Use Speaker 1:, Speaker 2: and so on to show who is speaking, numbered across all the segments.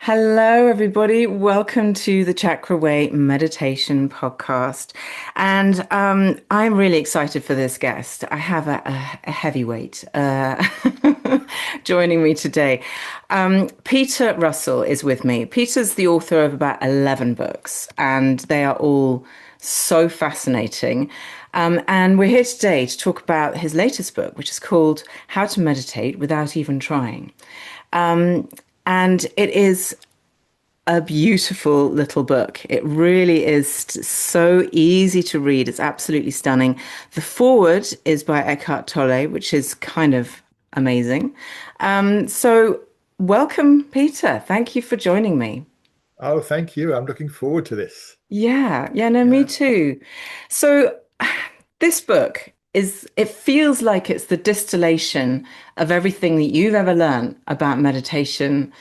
Speaker 1: Hello, everybody. Welcome to the Chakra Way Meditation Podcast. And I'm really excited for this guest. I have a heavyweight joining me today. Peter Russell is with me. Peter's the author of about 11 books, and they are all so fascinating. And we're here today to talk about his latest book, which is called How to Meditate Without Even Trying. And it is a beautiful little book. It really is so easy to read. It's absolutely stunning. The foreword is by Eckhart Tolle, which is kind of amazing. So, welcome, Peter. Thank you for joining me.
Speaker 2: Oh, thank you. I'm looking forward to this.
Speaker 1: Yeah, no, me
Speaker 2: Yeah.
Speaker 1: too. So, this book it feels like it's the distillation of everything that you've ever learned about meditation,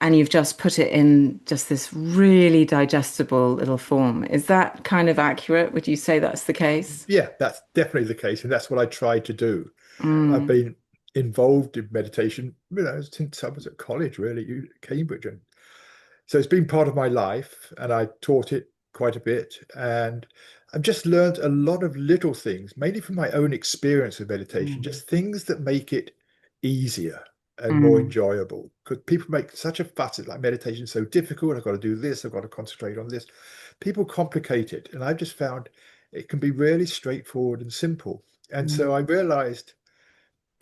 Speaker 1: and you've just put it in just this really digestible little form. Is that kind of accurate? Would you say that's the case?
Speaker 2: Yeah, that's definitely the case. And that's what I try to do. I've
Speaker 1: Mm,
Speaker 2: been involved in meditation, since I was at college, really, Cambridge. And so it's been part of my life, and I taught it quite a bit. And I've just learned a lot of little things, mainly from my own experience with meditation,
Speaker 1: mm,
Speaker 2: just things that make it easier and more
Speaker 1: mm,
Speaker 2: enjoyable. Because people make such a fuss, it's like meditation is so difficult. I've got to do this, I've got to concentrate on this. People complicate it. And I've just found it can be really straightforward and simple. And so I
Speaker 1: mm,
Speaker 2: realized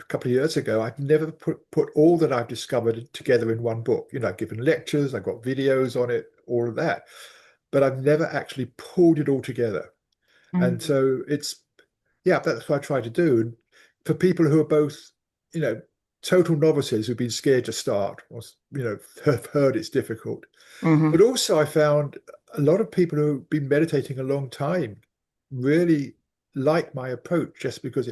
Speaker 2: a couple of years ago, I've never put all that I've discovered together in one book. I've given lectures, I've got videos on it, all of that, but I've never actually pulled it all together. And
Speaker 1: mm.
Speaker 2: so yeah, that's what I try to do. And for people who are both, you know, total novices who've been scared to start, or, have heard it's difficult.
Speaker 1: Mhm.
Speaker 2: But also I found a lot of people who've been meditating a long time really like my approach just because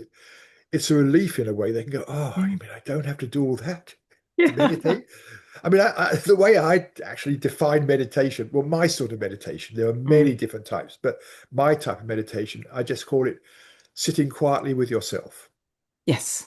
Speaker 2: it's a relief in a way. They can go, oh, you
Speaker 1: Mm.
Speaker 2: mean I don't have to do all that to
Speaker 1: Yeah.
Speaker 2: meditate? I mean, the way I actually define meditation, well, my sort of meditation, there are many
Speaker 1: Mm.
Speaker 2: different types, but my type of meditation, I just call it sitting quietly with yourself.
Speaker 1: Yes.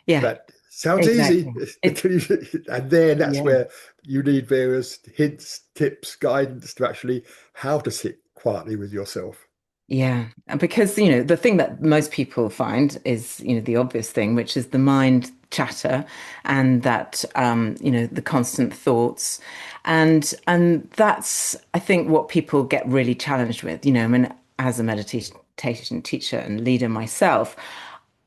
Speaker 1: Yeah,
Speaker 2: That sounds easy.
Speaker 1: exactly. It,
Speaker 2: And then that's
Speaker 1: yeah.
Speaker 2: where you need various hints, tips, guidance to actually how to sit quietly with yourself.
Speaker 1: Yeah, and because the thing that most people find is the obvious thing, which is the mind chatter and that the constant thoughts, and that's I think what people get really challenged with. I mean, as a meditation teacher and leader myself,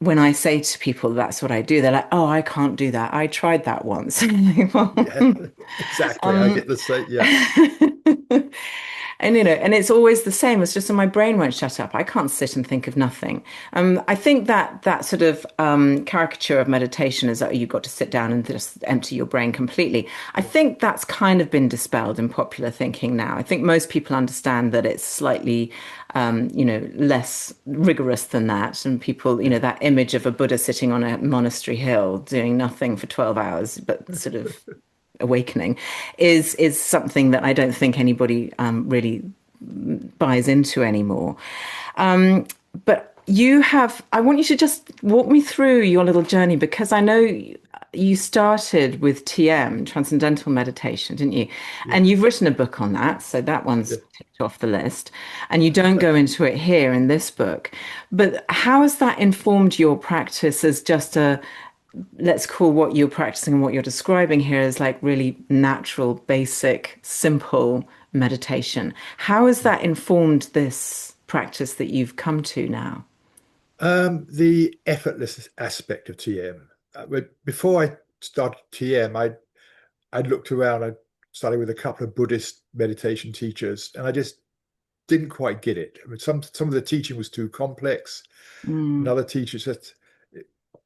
Speaker 1: when I say to people that's what I do, they're like, "Oh, I can't do that. I tried that once."
Speaker 2: Yeah, exactly. I
Speaker 1: um,
Speaker 2: get the same. Yeah.
Speaker 1: And and it's always the same. It's just that my brain won't shut up. I can't sit and think of nothing. I think that sort of caricature of meditation is that you've got to sit down and just empty your brain completely. I think that's kind of been dispelled in popular thinking now. I think most people understand that it's slightly, less rigorous than that. And people,
Speaker 2: Yeah.
Speaker 1: that image of a Buddha sitting on a monastery hill doing nothing for 12 hours, but sort of awakening is something that I don't think anybody really buys into anymore. Um, but I want you to just walk me through your little journey because I know you started with TM, Transcendental Meditation, didn't you?
Speaker 2: Yeah.
Speaker 1: And you've written a book on that, so that
Speaker 2: Yeah.
Speaker 1: one's ticked off the list. And you don't go into it here in this book. But how has that informed your practice as just let's call what you're practicing and what you're describing here as like really natural, basic, simple meditation. How has that informed this practice that you've come to now?
Speaker 2: The effortless aspect of TM. Before I started TM, I'd looked around. I started with a couple of Buddhist meditation teachers, and I just didn't quite get it. I mean, some of the teaching was too complex.
Speaker 1: Mm,
Speaker 2: Another teacher said,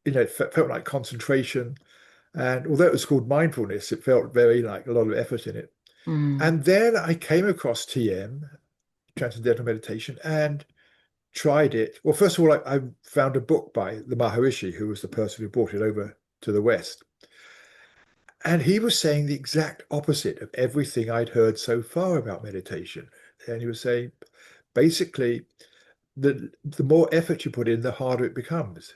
Speaker 2: it felt like concentration. And although it was called mindfulness, it felt very like a lot of effort in it.
Speaker 1: mm,
Speaker 2: And then I came across TM, Transcendental Meditation, and tried it. Well, first of all, I found a book by the Maharishi, who was the person who brought it over to the West. And he was saying the exact opposite of everything I'd heard so far about meditation. And he was saying, basically, the more effort you put in, the harder it becomes.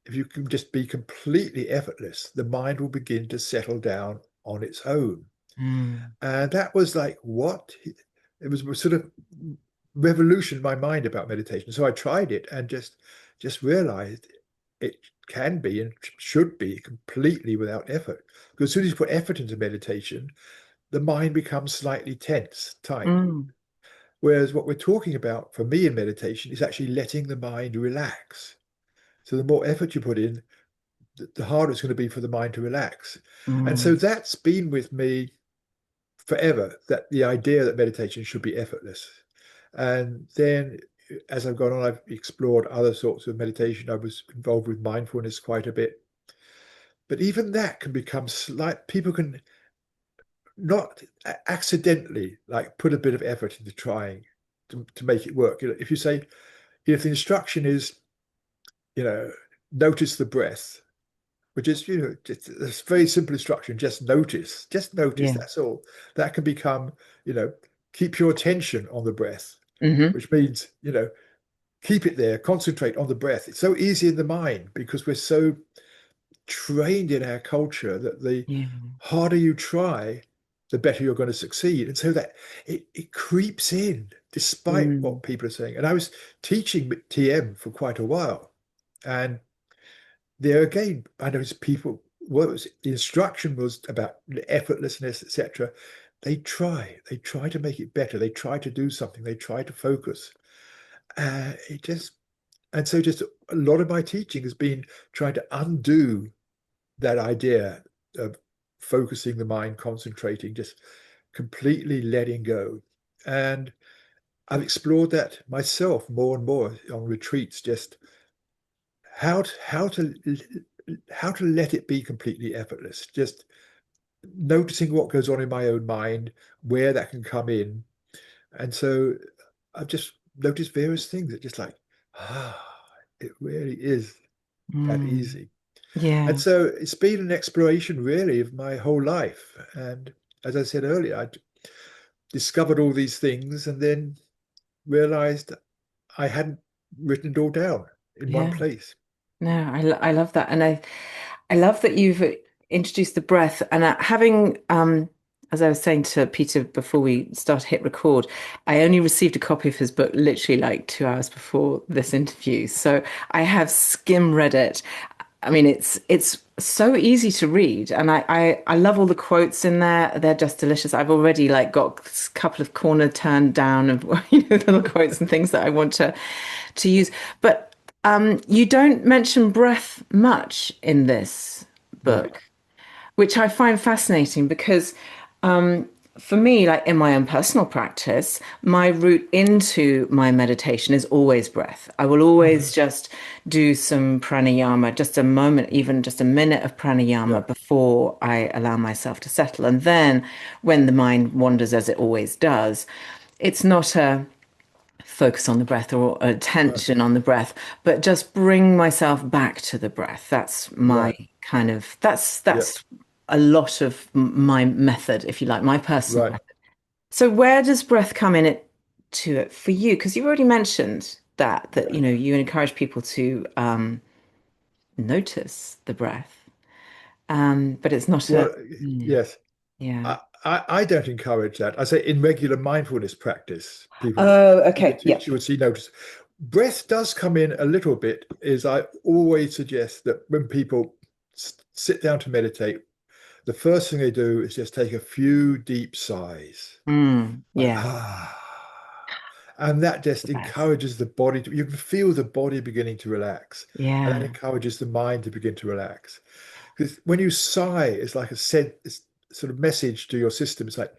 Speaker 2: If you can just be completely effortless, the mind will begin to settle down on its own.
Speaker 1: Mm.
Speaker 2: And that was like, what? It was sort of revolutioned my mind about meditation. So I tried it and just realized it can be and should be completely without effort. Because as soon as you put effort into meditation, the mind becomes slightly tense, tight.
Speaker 1: Mm.
Speaker 2: Whereas what we're talking about for me in meditation is actually letting the mind relax. So the more effort you put in, the harder it's going to be for the mind to relax. And so
Speaker 1: Mm.
Speaker 2: that's been with me forever, that the idea that meditation should be effortless. And then as I've gone on, I've explored other sorts of meditation. I was involved with mindfulness quite a bit. But even that can become slight, people can not accidentally like put a bit of effort into trying to make it work. You know, if you say, if the instruction is, you know, notice the breath, which is, you know, just a very simple instruction, just notice,
Speaker 1: Yeah.
Speaker 2: that's all. That can become, you know, keep your attention on the breath,
Speaker 1: Hmm.
Speaker 2: which means, you know, keep it there, concentrate on the breath. It's so easy in the mind because we're so trained in our culture that the
Speaker 1: Yeah.
Speaker 2: harder you try, the better you're going to succeed. And so that it creeps in despite
Speaker 1: Mm.
Speaker 2: what people are saying. And I was teaching TM for quite a while. And there again, I noticed people, what was the instruction was about effortlessness, etc. They try to make it better. They try to do something. They try to focus. It just, and so just a lot of my teaching has been trying to undo that idea of focusing the mind, concentrating, just completely letting go. And I've explored that myself more and more on retreats, just how to, how to how to let it be completely effortless, just noticing what goes on in my own mind, where that can come in. And so I've just noticed various things that just like, ah, it really is that
Speaker 1: Mm.
Speaker 2: easy. And
Speaker 1: Yeah.
Speaker 2: so it's been an exploration really of my whole life. And as I said earlier, I discovered all these things and then realized I hadn't written it all down in one
Speaker 1: Yeah.
Speaker 2: place.
Speaker 1: No, I love that, and I love that you've introduced the breath. And having, as I was saying to Peter before we start hit record, I only received a copy of his book literally like 2 hours before this interview, so I have skim read it. I mean, it's so easy to read, and I love all the quotes in there. They're just delicious. I've already like got a couple of corner turned down of little quotes and things that I want to use. But you don't mention breath much in this
Speaker 2: No.
Speaker 1: book, which I find fascinating because for me, like in my own personal practice, my route into my meditation is always breath. I will always
Speaker 2: Mhm.
Speaker 1: just do some pranayama, just a moment, even just a minute of
Speaker 2: Yeah.
Speaker 1: pranayama before I allow myself to settle. And then when the mind wanders, as it always does, it's not a focus on the breath or
Speaker 2: Right.
Speaker 1: attention on the breath, but just bring myself back to the breath. That's my
Speaker 2: Right.
Speaker 1: kind of
Speaker 2: Yeah.
Speaker 1: that's a lot of my method, if you like, my personal
Speaker 2: Right.
Speaker 1: method. So where does breath come in it to it for you? Because you've already mentioned that
Speaker 2: Yeah.
Speaker 1: you encourage people to notice the breath, but it's not a
Speaker 2: Well, yes.
Speaker 1: yeah.
Speaker 2: I don't encourage that. I say in regular mindfulness practice, people,
Speaker 1: Oh,
Speaker 2: the
Speaker 1: okay, yeah,
Speaker 2: teacher would see notice. Breath does come in a little bit, is I always suggest that when people sit down to meditate, the first thing they do is just take a few deep sighs, like,
Speaker 1: yeah,
Speaker 2: and that just
Speaker 1: the best,
Speaker 2: encourages the body to, you can feel the body beginning to relax, and that
Speaker 1: yeah,
Speaker 2: encourages the mind to begin to relax. Because when you sigh, it's like a sort of message to your system. It's like,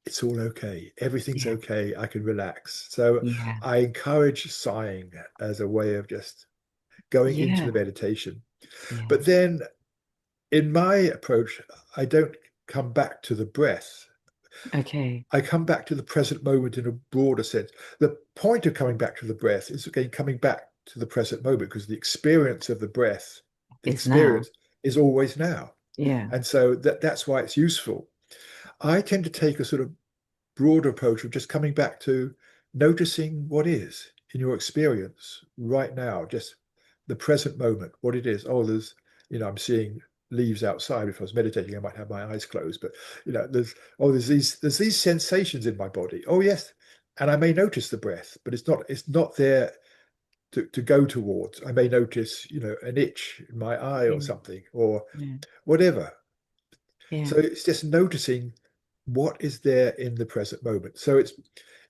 Speaker 2: it's all okay. Everything's
Speaker 1: yeah,
Speaker 2: okay. I can relax. So
Speaker 1: yeah,
Speaker 2: I encourage sighing as a way of just going into
Speaker 1: yeah,
Speaker 2: the meditation.
Speaker 1: yeah.
Speaker 2: But then in my approach, I don't come back to the breath.
Speaker 1: Okay,
Speaker 2: I come back to the present moment in a broader sense. The point of coming back to the breath is again coming back to the present moment because the experience of the breath, the
Speaker 1: is now.
Speaker 2: experience is always now.
Speaker 1: Yeah.
Speaker 2: And so that's why it's useful. I tend to take a sort of broader approach of just coming back to noticing what is in your experience right now, just the present moment, what it is. Oh, there's, I'm seeing leaves outside. If I was meditating, I might have my eyes closed. But there's these sensations in my body. Oh yes, and I may notice the breath, but it's not there to go towards. I may notice, an itch in my eye or
Speaker 1: Yeah.
Speaker 2: something, or
Speaker 1: Yeah.
Speaker 2: whatever.
Speaker 1: Yeah.
Speaker 2: So it's just noticing what is there in the present moment. So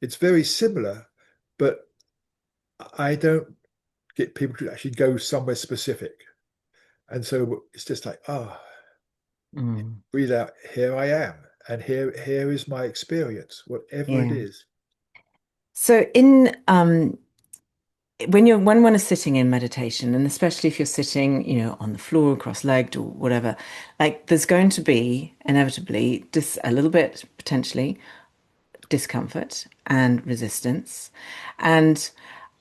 Speaker 2: it's very similar, but I don't get people to actually go somewhere specific. And so it's just like,
Speaker 1: Mm.
Speaker 2: breathe out, here I am. And here is my experience, whatever it
Speaker 1: Yeah.
Speaker 2: is.
Speaker 1: So in when one is sitting in meditation, and especially if you're sitting, on the floor, cross-legged or whatever, like there's going to be inevitably just a little bit potentially discomfort and resistance. And,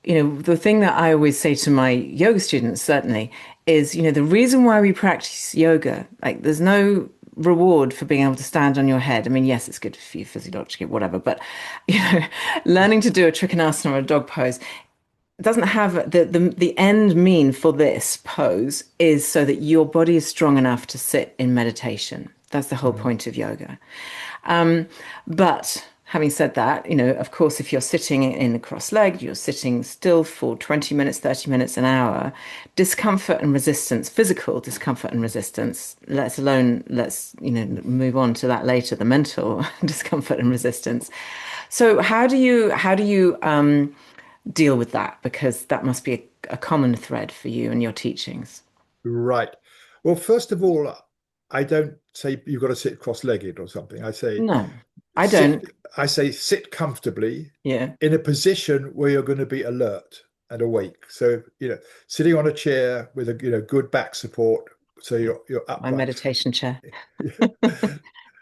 Speaker 1: the thing that I always say to my yoga students, certainly, is, the reason why we practice yoga, like there's no reward for being able to stand on your head. I mean, yes, it's good for you physiologically, whatever, but, you know, learning to do a trikonasana or a dog pose doesn't have the end mean for this pose is so that your body is strong enough to sit in meditation. That's the whole
Speaker 2: Mhm.
Speaker 1: point of yoga. But having said that, of course, if you're sitting in the cross-legged, you're sitting still for 20 minutes, 30 minutes, an hour, discomfort and resistance, physical discomfort and resistance, let's move on to that later, the mental discomfort and resistance. So how do you deal with that? Because that must be a common thread for you and your teachings.
Speaker 2: Right. Well, first of all, I don't say you've got to sit cross-legged or something.
Speaker 1: No, I
Speaker 2: sit
Speaker 1: don't.
Speaker 2: I say sit comfortably
Speaker 1: Yeah.
Speaker 2: in a position where you're going to be alert and awake. So, sitting on a chair with a good back support, so
Speaker 1: Yeah.
Speaker 2: you're
Speaker 1: My
Speaker 2: upright.
Speaker 1: meditation chair.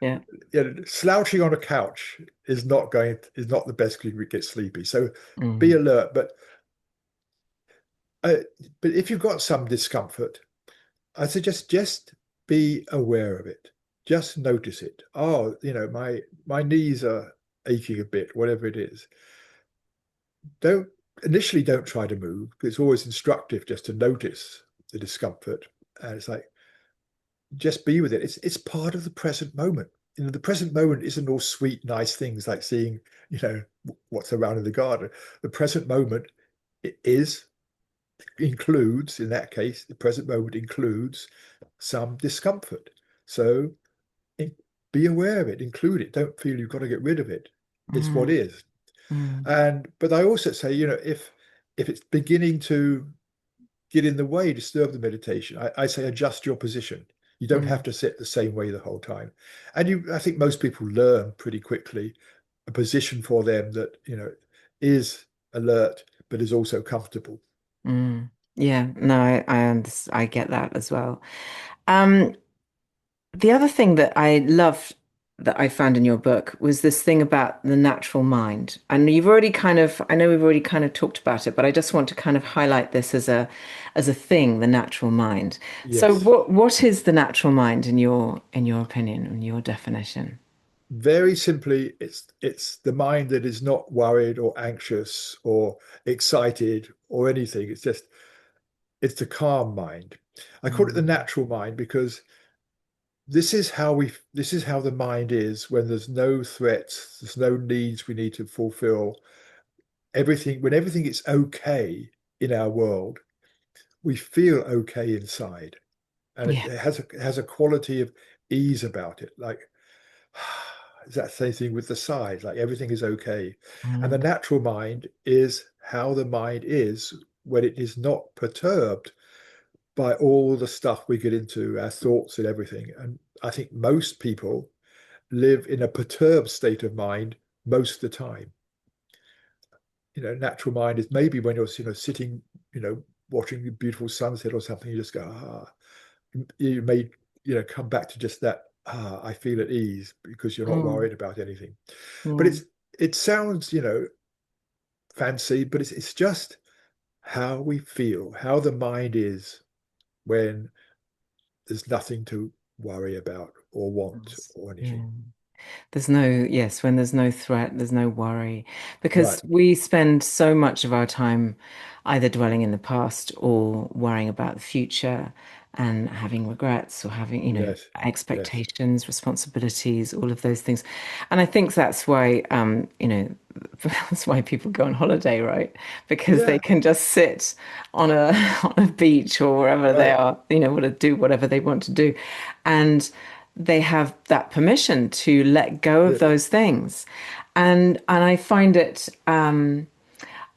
Speaker 1: Yeah.
Speaker 2: Slouching on a couch is not the best because you get sleepy. So be
Speaker 1: Mm,
Speaker 2: alert, uh, but if you've got some discomfort, I suggest just be aware of it. Just notice it. Oh, my knees are aching a bit, whatever it is. Don't Initially don't try to move because it's always instructive just to notice the discomfort. And it's like just be with it. It's part of the present moment. The present moment isn't all sweet, nice things like seeing, what's around in the garden. The present moment is includes, in that case, the present moment includes some discomfort. So be aware of it, include it. Don't feel you've got to get rid of it. It's what
Speaker 1: mm,
Speaker 2: is.
Speaker 1: mm,
Speaker 2: But I also say, if it's beginning to get in the way, disturb the meditation, I say adjust your position. You don't have
Speaker 1: mm,
Speaker 2: to sit the same way the whole time. I think most people learn pretty quickly a position for them that, is alert, but is also comfortable.
Speaker 1: mm. Yeah, no, I get that as well. Um, the other thing that I loved that I found in your book was this thing about the natural mind. And I know we've already kind of talked about it, but I just want to kind of highlight this as a thing, the natural mind. So
Speaker 2: Yes.
Speaker 1: what is the natural mind in your opinion, in your definition?
Speaker 2: Very simply, it's the mind that is not worried or anxious or excited or anything. It's the calm mind. I call it the
Speaker 1: Mm,
Speaker 2: natural mind because this is how the mind is when there's no threats, there's no needs we need to fulfill. When everything is okay in our world, we feel okay inside. And it
Speaker 1: yeah.
Speaker 2: has a quality of ease about it. Like is that same thing with the size, like everything is okay. And the
Speaker 1: Mm,
Speaker 2: natural mind is how the mind is when it is not perturbed by all the stuff we get into, our thoughts and everything. And I think most people live in a perturbed state of mind most of the time. Natural mind is maybe when you're, sitting, watching a beautiful sunset or something, you just go, you may, come back to just that, I feel at ease because you're not
Speaker 1: mm,
Speaker 2: worried about anything. But
Speaker 1: yeah.
Speaker 2: it sounds, fancy, but it's just how we feel, how the mind is when there's nothing to worry about or want
Speaker 1: Yes.
Speaker 2: or anything.
Speaker 1: Yeah. There's no, yes, when there's no threat, there's no worry.
Speaker 2: Right.
Speaker 1: Because we spend so much of our time either dwelling in the past or worrying about the future and having regrets or having,
Speaker 2: Yes. Yes.
Speaker 1: expectations, responsibilities, all of those things. And I think that's why, that's why people go on holiday, right? Because they
Speaker 2: Yeah.
Speaker 1: can just sit on a on a beach or wherever they
Speaker 2: Right.
Speaker 1: are, want to do whatever they want to do. And they have that permission to let go of
Speaker 2: Yes.
Speaker 1: those things. And I find it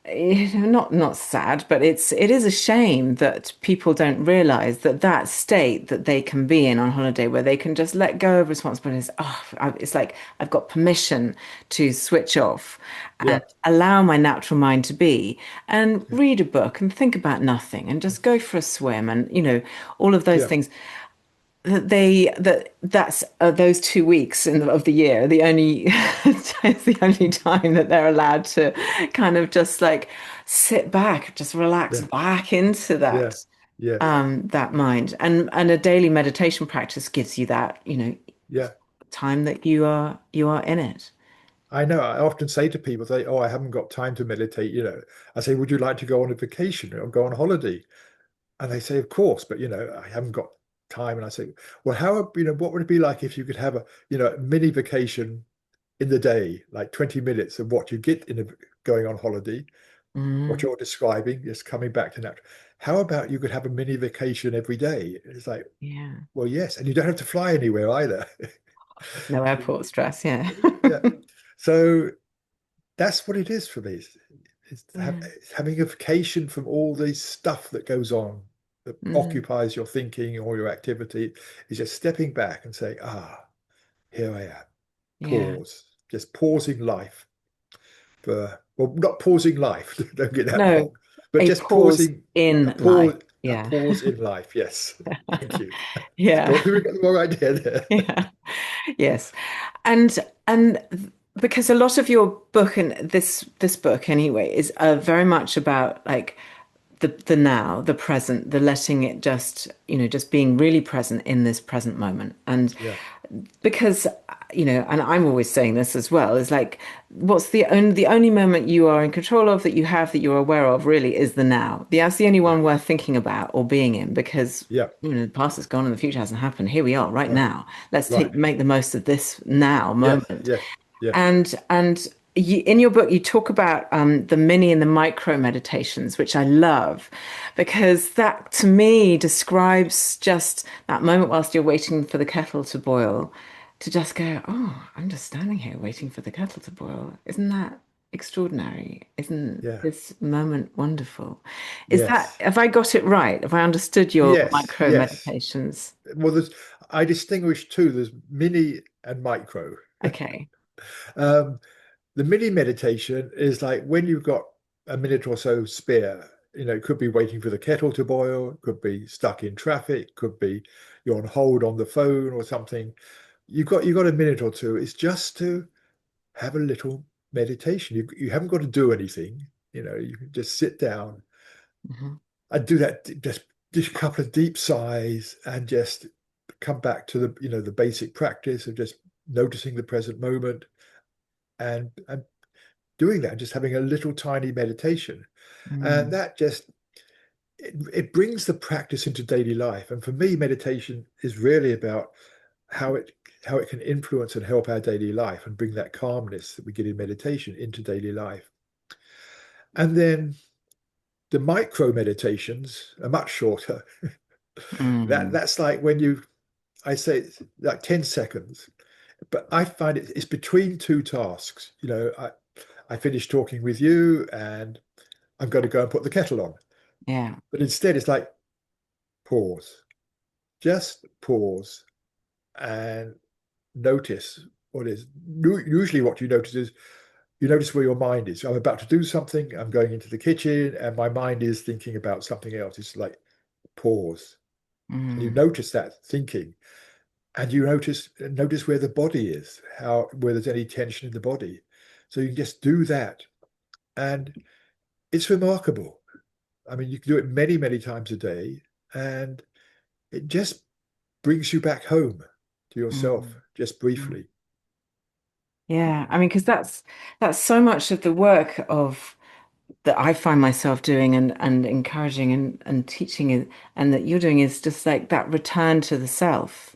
Speaker 1: not sad, but it is a shame that people don't realize that that state that they can be in on holiday, where they can just let go of responsibilities. It's like I've got permission to switch off and
Speaker 2: Yeah.
Speaker 1: allow my natural mind to be, and read a book and think about nothing, and just go for a swim, and all of those
Speaker 2: Yeah.
Speaker 1: things. That's those 2 weeks of the year, the only it's the only time that they're allowed to kind of just like sit back, just relax
Speaker 2: Yeah.
Speaker 1: back into
Speaker 2: Yeah. Yes.
Speaker 1: that mind. And a daily meditation practice gives you that,
Speaker 2: Yeah.
Speaker 1: time that you are in it.
Speaker 2: I know. I often say to people, say, "Oh, I haven't got time to meditate." I say, "Would you like to go on a vacation or go on holiday?" And they say, "Of course," but I haven't got time. And I say, "Well, what would it be like if you could have a mini vacation in the day, like 20 minutes of what you get going on holiday, what
Speaker 1: Mm,
Speaker 2: you're describing, just coming back to that. How about you could have a mini vacation every day?" It's like,
Speaker 1: yeah.
Speaker 2: well, yes, and you don't have to fly anywhere either.
Speaker 1: No airport stress. Yeah.
Speaker 2: Yeah. So that's what it is for me.
Speaker 1: Yeah.
Speaker 2: It's having a vacation from all the stuff that goes on that
Speaker 1: Mm,
Speaker 2: occupies your thinking or your activity. Is just stepping back and saying, here I am.
Speaker 1: yeah.
Speaker 2: Pause. Just pausing life for, well, not pausing life, don't get that
Speaker 1: No,
Speaker 2: wrong, but
Speaker 1: a
Speaker 2: just
Speaker 1: pause
Speaker 2: pausing,
Speaker 1: in
Speaker 2: a
Speaker 1: life.
Speaker 2: pause, a
Speaker 1: Yeah.
Speaker 2: pause in life. Yes. Thank you.
Speaker 1: Yeah.
Speaker 2: Don't think we got the wrong idea there.
Speaker 1: Yeah. Yes. And because a lot of your book, and this book anyway, is very much about like the now, the present, the letting it just, just being really present in this present moment. And
Speaker 2: Yeah.
Speaker 1: because, and I'm always saying this as well, is like what's the only moment you are in control of, that you have, that you're aware of, really is the now. That's the only
Speaker 2: Yeah.
Speaker 1: one worth thinking about or being in, because
Speaker 2: Yeah.
Speaker 1: the past is gone and the future hasn't happened. Here we are right
Speaker 2: Right.
Speaker 1: now. Let's
Speaker 2: Right.
Speaker 1: make the most of this now
Speaker 2: Yes.
Speaker 1: moment.
Speaker 2: Yes. Yes.
Speaker 1: And in your book, you talk about the mini and the micro meditations, which I love, because that to me describes just that moment whilst you're waiting for the kettle to boil, to just go, oh, I'm just standing here waiting for the kettle to boil. Isn't that extraordinary? Isn't
Speaker 2: Yeah.
Speaker 1: this moment wonderful?
Speaker 2: Yes.
Speaker 1: Have I got it right? Have I understood your
Speaker 2: Yes.
Speaker 1: micro
Speaker 2: Yes.
Speaker 1: meditations?
Speaker 2: Well, I distinguish two. There's mini and micro.
Speaker 1: Okay.
Speaker 2: Um, the mini meditation is like when you've got a minute or so spare. It could be waiting for the kettle to boil, could be stuck in traffic, could be you're on hold on the phone or something. You got a minute or two. It's just to have a little meditation. You haven't got to do anything. You can just sit down.
Speaker 1: Mhm.
Speaker 2: I do that, just a couple of deep sighs and just come back to the basic practice of just noticing the present moment and doing that, just having a little tiny meditation. And
Speaker 1: Mm,
Speaker 2: that just it brings the practice into daily life. And for me, meditation is really about how it how it can influence and help our daily life and bring that calmness that we get in meditation into daily life. And then the micro meditations are much shorter.
Speaker 1: mm,
Speaker 2: That's like when I say it's like 10 seconds, but I find it's between two tasks. I finish talking with you and I'm going to go and put the kettle on.
Speaker 1: yeah.
Speaker 2: But instead, it's like pause, just pause and notice what is. Usually, what you notice is you notice where your mind is. I'm about to do something, I'm going into the kitchen, and my mind is thinking about something else. It's like pause. And you
Speaker 1: Mm,
Speaker 2: notice that thinking, and you notice where the body is, how where there's any tension in the body. So you can just do that, and it's remarkable. I mean, you can do it many, many times a day, and it just brings you back home to yourself,
Speaker 1: mm,
Speaker 2: just
Speaker 1: mm.
Speaker 2: briefly.
Speaker 1: Yeah. I mean, because that's so much of the work of that I find myself doing and encouraging and teaching it, and that you're doing is just like that return to the self.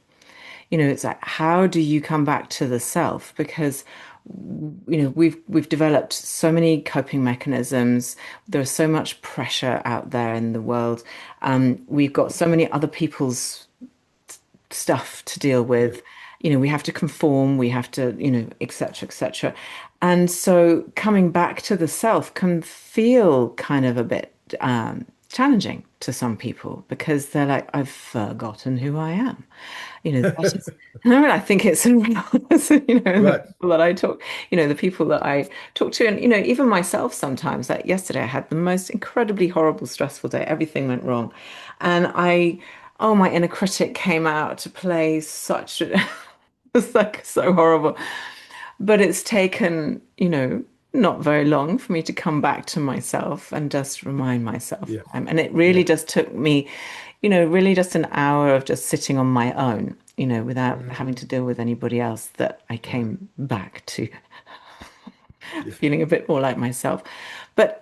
Speaker 1: It's like how do you come back to the self? Because we've developed so many coping mechanisms. There is so much pressure out there in the world. We've got so many other people's stuff to deal
Speaker 2: Yeah.
Speaker 1: with. We have to conform, we have to, et cetera, et cetera. And so coming back to the self can feel kind of a bit challenging to some people because they're like, I've forgotten who I am. That is, I think it's, the
Speaker 2: Right.
Speaker 1: people that I talk, the people that I talk to, and, even myself sometimes, like yesterday, I had the most incredibly horrible, stressful day. Everything went wrong. And oh, my inner critic came out to play such, it's like so horrible. But it's taken, not very long for me to come back to myself and just remind myself.
Speaker 2: Yeah.
Speaker 1: And it really
Speaker 2: Yeah.
Speaker 1: just took me, really just an hour of just sitting on my own, without having
Speaker 2: Mm.
Speaker 1: to deal with anybody else, that I
Speaker 2: Right.
Speaker 1: came back to
Speaker 2: Yeah.
Speaker 1: feeling a bit more like myself. But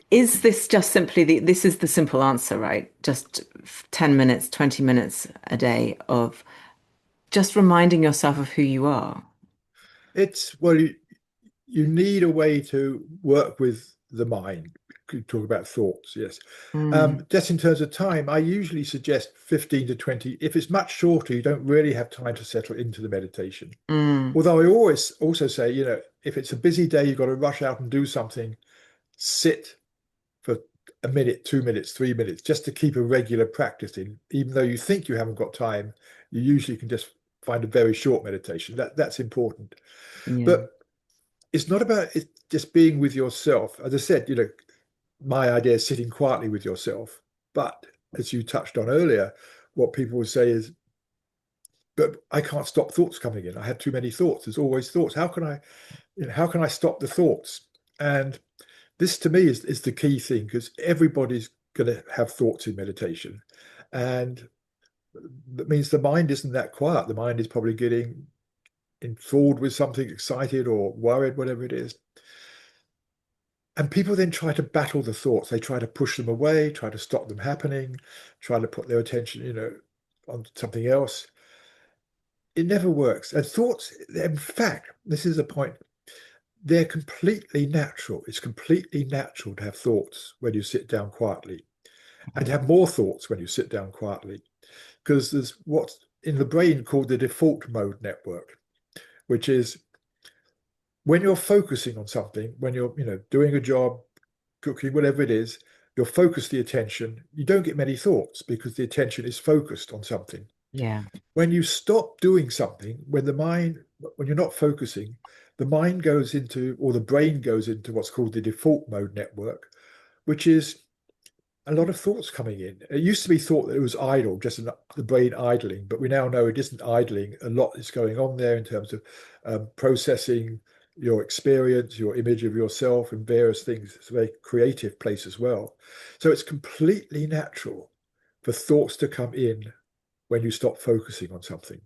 Speaker 1: is this just simply this is the simple answer, right? Just 10 minutes, 20 minutes a day of just reminding yourself of who you are.
Speaker 2: Well, you need a way to work with the mind. Could talk about thoughts, yes.
Speaker 1: Mm,
Speaker 2: Just in terms of time, I usually suggest 15 to 20. If it's much shorter, you don't really have time to settle into the meditation.
Speaker 1: mm,
Speaker 2: Although I always also say, if it's a busy day, you've got to rush out and do something, sit for a minute, 2 minutes, 3 minutes, just to keep a regular practice in. Even though you think you haven't got time, you usually can just find a very short meditation. That's important.
Speaker 1: yeah.
Speaker 2: But it's not about it just being with yourself. As I said, my idea is sitting quietly with yourself. But as you touched on earlier, what people would say is, but I can't stop thoughts coming in. I have too many thoughts. There's always thoughts. How can I stop the thoughts? And this to me is the key thing because everybody's going to have thoughts in meditation. And that means the mind isn't that quiet. The mind is probably getting enthralled with something, excited or worried, whatever it is. And people then try to battle the thoughts. They try to push them away, try to stop them happening, try to put their attention, on something else. It never works. And thoughts, in fact, this is a point, they're completely natural. It's completely natural to have thoughts when you sit down quietly and to have more thoughts when you sit down quietly. Because there's what's in the brain called the default mode network, which is when you're focusing on something, when you're, doing a job, cooking, whatever it is, you'll focus the attention. You don't get many thoughts because the attention is focused on something.
Speaker 1: Yeah.
Speaker 2: When you stop doing something, when you're not focusing, the mind goes into, or the brain goes into what's called the default mode network, which is a lot of thoughts coming in. It used to be thought that it was idle, just the brain idling, but we now know it isn't idling. A lot is going on there in terms of processing your experience, your image of yourself, and various things. It's a very creative place as well. So it's completely natural for thoughts to come in when you stop focusing on something.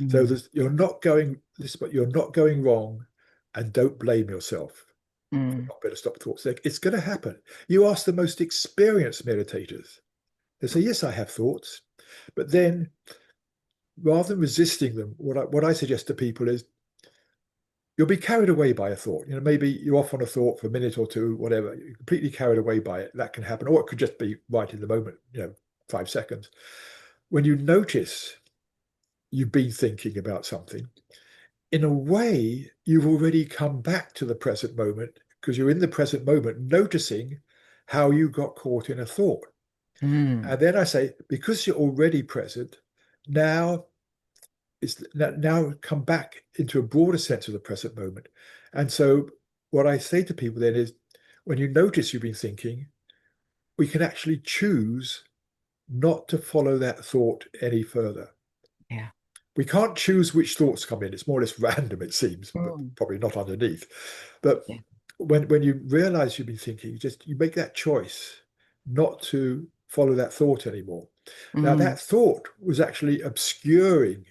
Speaker 2: So
Speaker 1: Mm,
Speaker 2: you're not going wrong, and don't blame yourself.
Speaker 1: mm,
Speaker 2: Better stop thoughts. It's going to happen. You ask the most experienced meditators. They say, yes, I have thoughts. But then rather than resisting them, what I suggest to people is you'll be carried away by a thought. Maybe you're off on a thought for a minute or two, whatever. You're completely carried away by it. That can happen. Or it could just be right in the moment, 5 seconds. When you notice you've been thinking about something, in a way, you've already come back to the present moment because you're in the present moment noticing how you got caught in a thought.
Speaker 1: mm,
Speaker 2: And then I say, because you're already present, now now come back into a broader sense of the present moment. And so what I say to people then is when you notice you've been thinking, we can actually choose not to follow that thought any further.
Speaker 1: yeah.
Speaker 2: We can't choose which thoughts come in. It's more or less random, it seems, but
Speaker 1: Mm,
Speaker 2: probably not underneath. But
Speaker 1: yeah.
Speaker 2: when you realize you've been thinking, you make that choice not to follow that thought anymore. Now,
Speaker 1: Mm,
Speaker 2: that thought was actually obscuring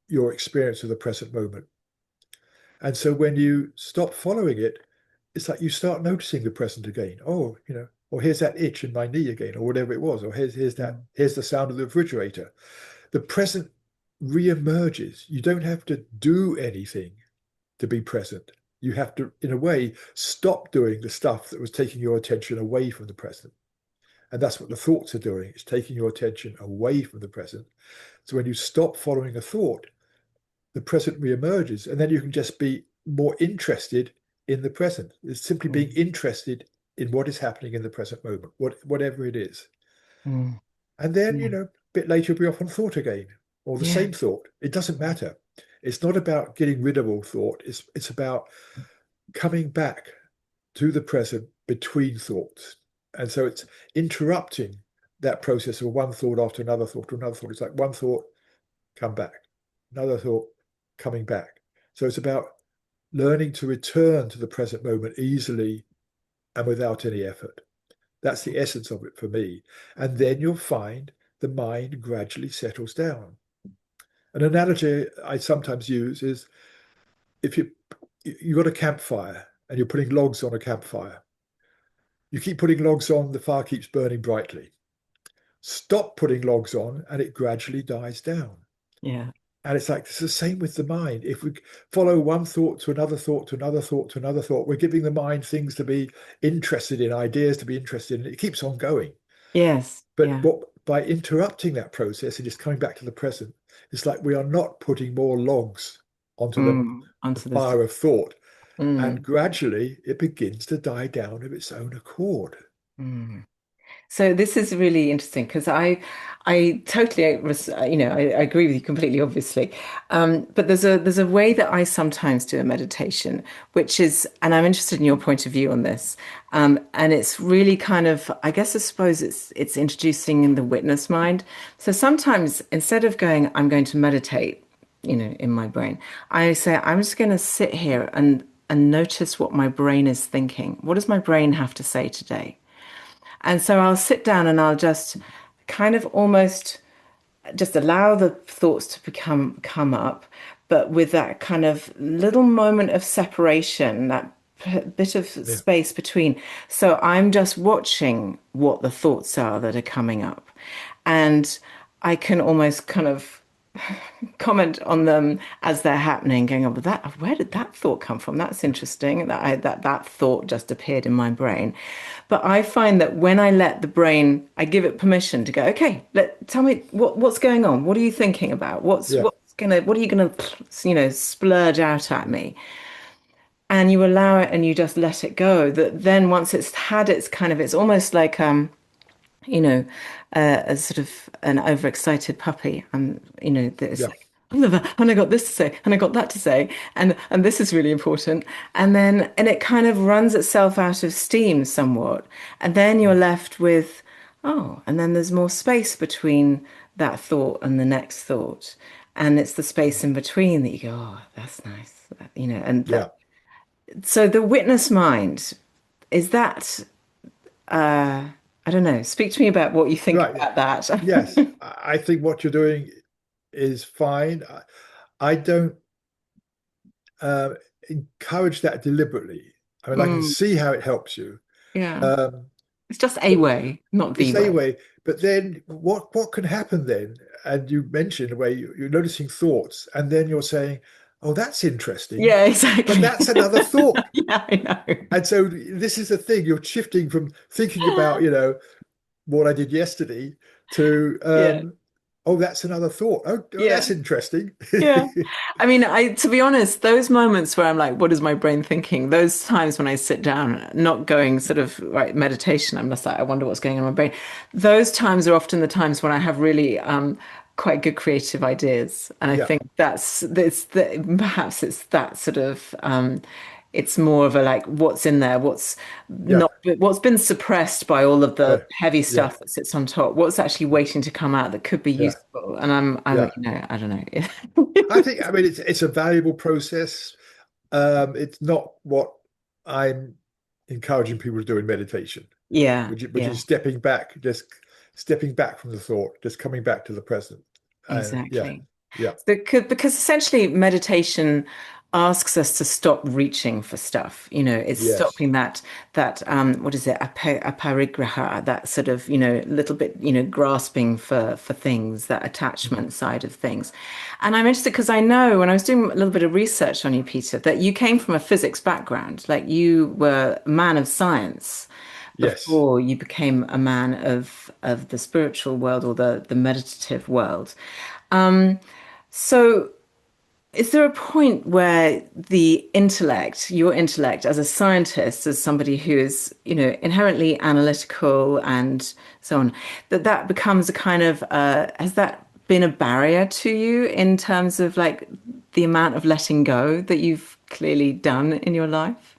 Speaker 2: your experience of the present moment. And so when you stop following it, it's like you start noticing the present again. Oh, or here's that itch in my knee again, or whatever it was, or
Speaker 1: Mm.
Speaker 2: here's the sound of the refrigerator. The present re-emerges. You don't have to do anything to be present. You have to, in a way, stop doing the stuff that was taking your attention away from the present. And that's what the thoughts are doing. It's taking your attention away from the present. So when you stop following a thought, the present reemerges, and then you can just be more interested in the present. It's simply being
Speaker 1: Mm.
Speaker 2: interested in what is happening in the present moment, whatever it is.
Speaker 1: Mm.
Speaker 2: And then,
Speaker 1: Yeah.
Speaker 2: a bit later, you'll be off on thought again, or the
Speaker 1: Yeah.
Speaker 2: same thought. It doesn't matter. It's not about getting rid of all thought. It's about coming back to the present between thoughts. And so it's interrupting that process of one thought after another thought to another thought. It's like one thought, come back, another thought, coming back. So it's about learning to return to the present moment easily and without any effort. That's the essence of it for me. And then you'll find the mind gradually settles down. An analogy I sometimes use is if you've got a campfire and you're putting logs on a campfire, you keep putting logs on, the fire keeps burning brightly. Stop putting logs on, and it gradually dies down.
Speaker 1: Yeah.
Speaker 2: And it's like it's the same with the mind. If we follow one thought to another thought to another thought to another thought, we're giving the mind things to be interested in, ideas to be interested in. It keeps on going.
Speaker 1: Yes.
Speaker 2: But
Speaker 1: Yeah.
Speaker 2: by interrupting that process and just coming back to the present, it's like we are not putting more logs onto the
Speaker 1: Onto this.
Speaker 2: fire of thought. And
Speaker 1: Mm.
Speaker 2: gradually it begins to die down of its own accord.
Speaker 1: Mm. So this is really interesting because I totally, I agree with you completely, obviously. But there's a way that I sometimes do a meditation, which is, and I'm interested in your point of view on this. And it's really kind of, I suppose it's introducing in the witness mind. So sometimes instead of going, I'm going to meditate, in my brain, I say, I'm just going to sit here and notice what my brain is thinking. What does my brain have to say today? And so I'll sit down and I'll just kind of almost just allow the thoughts to come up, but with that kind of little moment of separation, that bit of
Speaker 2: Yeah.
Speaker 1: space between. So I'm just watching what the thoughts are that are coming up. And I can almost kind of comment on them as they're happening, going, "Oh, but where did that thought come from? That's interesting. That thought just appeared in my brain." But I find that when I let the brain, I give it permission to go, "Okay, tell me what's going on. What are you thinking about?
Speaker 2: Yeah.
Speaker 1: What are you gonna, splurge out at me?" And you allow it, and you just let it go. That then once it's had its kind of, it's almost like you know, a sort of an overexcited puppy. That it's
Speaker 2: Yeah.
Speaker 1: like, and I got this to say, and I got that to say, and this is really important. And it kind of runs itself out of steam somewhat. And then you're left with, oh, and then there's more space between that thought and the next thought. And it's the space in between that you go, oh, that's nice. And that,
Speaker 2: Yeah.
Speaker 1: so the witness mind, is that I don't know. Speak to me about what you think
Speaker 2: Right.
Speaker 1: about that.
Speaker 2: Yes. I think what you're doing is fine. I don't uh, encourage that deliberately. I mean, I can
Speaker 1: Mm,
Speaker 2: see how it helps you.
Speaker 1: yeah.
Speaker 2: Um,
Speaker 1: It's just a way, not the
Speaker 2: it's a
Speaker 1: way.
Speaker 2: way, but then what can happen then? And you mentioned where you're noticing thoughts, and then you're saying, "Oh, that's interesting,"
Speaker 1: Yeah,
Speaker 2: but
Speaker 1: exactly.
Speaker 2: that's another thought.
Speaker 1: Yeah, I know.
Speaker 2: And so this is the thing: you're shifting from thinking about, what I did yesterday to,
Speaker 1: Yeah,
Speaker 2: oh, that's another thought. Oh,
Speaker 1: yeah,
Speaker 2: that's interesting.
Speaker 1: yeah. I mean, to be honest, those moments where I'm like, what is my brain thinking? Those times when I sit down, not going sort of right meditation, I'm just like, I wonder what's going on in my brain. Those times are often the times when I have really quite good creative ideas, and I
Speaker 2: Yeah,
Speaker 1: think perhaps it's that sort of it's more of a like what's in there,
Speaker 2: yeah,
Speaker 1: what's been suppressed by all of the
Speaker 2: yeah,
Speaker 1: heavy
Speaker 2: yeah,
Speaker 1: stuff that sits on top, what's actually waiting to come out that could be
Speaker 2: yeah,
Speaker 1: useful. And I'm
Speaker 2: yeah.
Speaker 1: I don't know.
Speaker 2: I mean, it's a valuable process. It's not what I'm encouraging people to do in meditation,
Speaker 1: Yeah,
Speaker 2: which
Speaker 1: yeah,
Speaker 2: is stepping back, just stepping back from the thought, just coming back to the present. And yeah,
Speaker 1: exactly.
Speaker 2: yeah,
Speaker 1: Because essentially meditation, asks us to stop reaching for stuff. It's
Speaker 2: Yes.
Speaker 1: stopping that what is it, aparigraha, that sort of, little bit, grasping for things, that
Speaker 2: Mhm.
Speaker 1: attachment side of things. And I'm interested because I know when I was doing a little bit of research on you, Peter, that you came from a physics background, like you were a man of science
Speaker 2: Yes.
Speaker 1: before you became a man of the spiritual world or the meditative world. So is there a point where the intellect, your intellect as a scientist, as somebody who is, inherently analytical and so on, that becomes a kind of, has that been a barrier to you in terms of like the amount of letting go that you've clearly done in your life?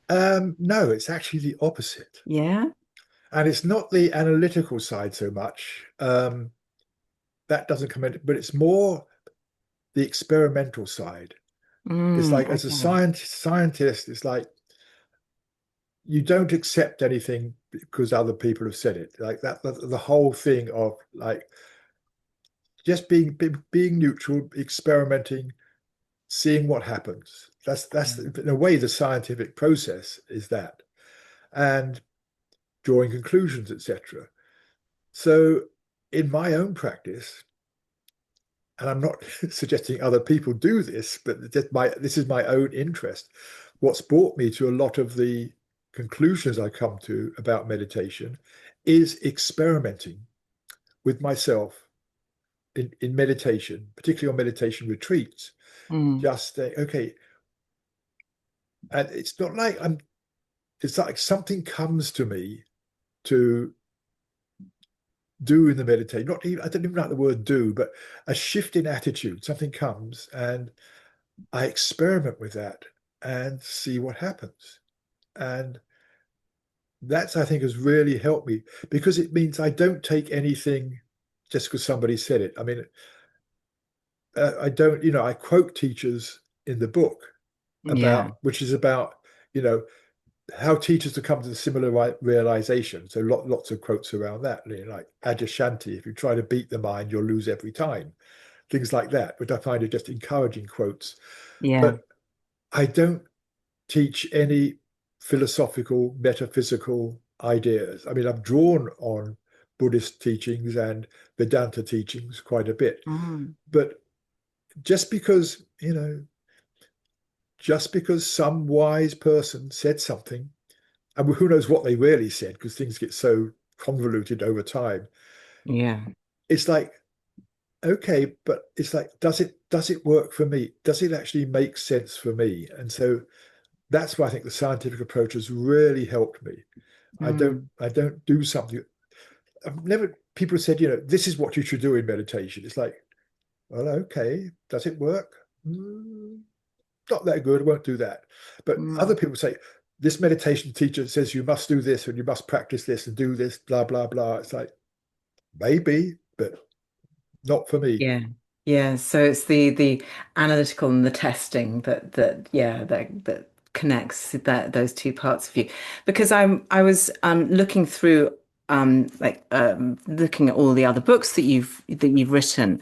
Speaker 2: No, it's actually the opposite.
Speaker 1: Yeah.
Speaker 2: And it's not the analytical side so much. That doesn't come in, but it's more the experimental side. It's like as a
Speaker 1: Okay.
Speaker 2: scientist, it's like you don't accept anything because other people have said it. Like that, the whole thing of like just being neutral, experimenting, seeing what happens. That's in a way the scientific process is that, and drawing conclusions, etc. So in my own practice, and I'm not suggesting other people do this, but this is my own interest. What's brought me to a lot of the conclusions I come to about meditation is experimenting with myself in meditation, particularly on meditation retreats.
Speaker 1: Mm.
Speaker 2: Just okay, and it's not like I'm. It's like something comes to me to do in the meditation. Not even I don't even like the word do, but a shift in attitude. Something comes, and I experiment with that and see what happens. And that's, I think, has really helped me because it means I don't take anything just because somebody said it. I mean, I don't, I quote teachers in the book
Speaker 1: Yeah.
Speaker 2: which is about, you know, how teachers to come to the similar realization. So lots of quotes around that, like Adyashanti, if you try to beat the mind, you'll lose every time. Things like that, which I find are just encouraging quotes.
Speaker 1: Yeah.
Speaker 2: But I don't teach any philosophical, metaphysical ideas. I mean, I've drawn on Buddhist teachings and Vedanta teachings quite a bit,
Speaker 1: Mm.
Speaker 2: but just because, just because some wise person said something, and who knows what they really said because things get so convoluted over time.
Speaker 1: Yeah.
Speaker 2: It's like, okay, but it's like, does it work for me? Does it actually make sense for me? And so that's why I think the scientific approach has really helped me.
Speaker 1: Mm.
Speaker 2: I don't do something. I've never people said, this is what you should do in meditation. It's like, well, okay, does it work? Not that good, I won't do that. But other
Speaker 1: Mm.
Speaker 2: people say, this meditation teacher says you must do this and you must practice this and do this, blah, blah, blah. It's like, maybe, but not for me.
Speaker 1: Yeah. Yeah. So it's the analytical and the testing that yeah that connects those two parts of you. Because I was looking through looking at all the other books that you've written.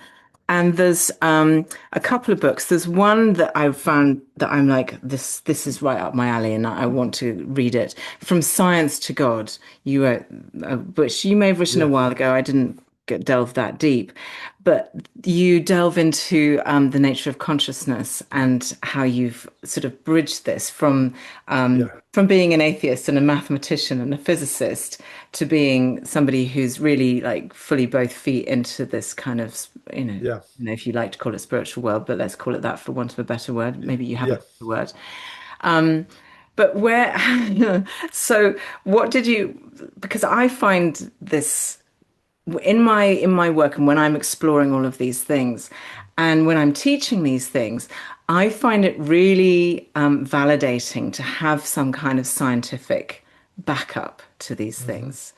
Speaker 1: And there's a couple of books. There's one that I've found that I'm like, this is right up my alley and I want to read it. From Science to God. You wrote, which you may have written a
Speaker 2: Yes.
Speaker 1: while ago. I didn't delve that deep, but you delve into the nature of consciousness and how you've sort of bridged this
Speaker 2: Yeah.
Speaker 1: from being an atheist and a mathematician and a physicist to being somebody who's really like fully both feet into this kind of,
Speaker 2: Yeah.
Speaker 1: if you like to call it spiritual world, but let's call it that for want of a better word. Maybe you have a
Speaker 2: Yeah.
Speaker 1: better word. But where, so what did you, because I find this in my work and when I'm exploring all of these things and when I'm teaching these things, I find it really validating to have some kind of scientific backup to these
Speaker 2: Hmm.
Speaker 1: things.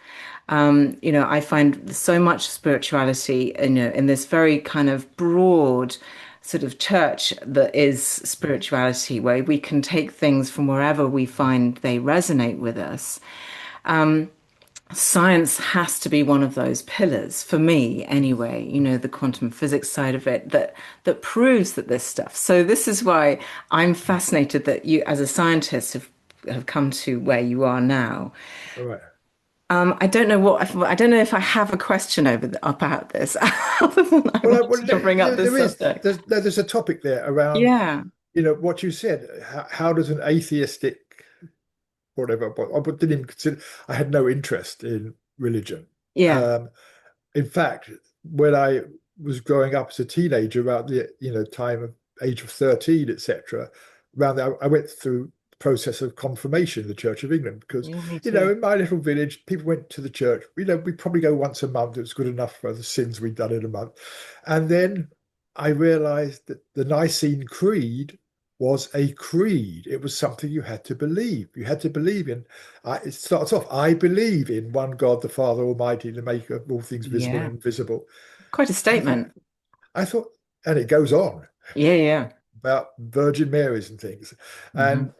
Speaker 1: I find so much spirituality, in this very kind of broad sort of church that is spirituality, where we can take things from wherever we find they resonate with us. science has to be one of those pillars for me anyway, the quantum physics side of it that proves that this stuff. So this is why I'm fascinated that you as a scientist have come to where you are now.
Speaker 2: All right.
Speaker 1: I don't know if I have a question about this other than I
Speaker 2: Well,
Speaker 1: wanted to bring up this
Speaker 2: there is
Speaker 1: subject.
Speaker 2: there's a topic there around,
Speaker 1: Yeah.
Speaker 2: what you said. How does an atheistic whatever? But I didn't even consider. I had no interest in religion.
Speaker 1: Yeah.
Speaker 2: Um, in fact, when I was growing up as a teenager, about the time of age of 13, etc., around that, I went through the process of confirmation in the Church of England because
Speaker 1: Yeah, me too.
Speaker 2: in my little village, people went to the church. We probably go once a month. It was good enough for the sins we'd done in a month. And then I realized that the Nicene Creed was a creed. It was something you had to believe. You had to believe in. It starts off, I believe in one God, the Father Almighty, the maker of all things visible
Speaker 1: Yeah.
Speaker 2: and invisible.
Speaker 1: Quite a
Speaker 2: And
Speaker 1: statement.
Speaker 2: I thought, and it goes on
Speaker 1: Yeah, yeah.
Speaker 2: about Virgin Marys and things.
Speaker 1: Hmm.
Speaker 2: And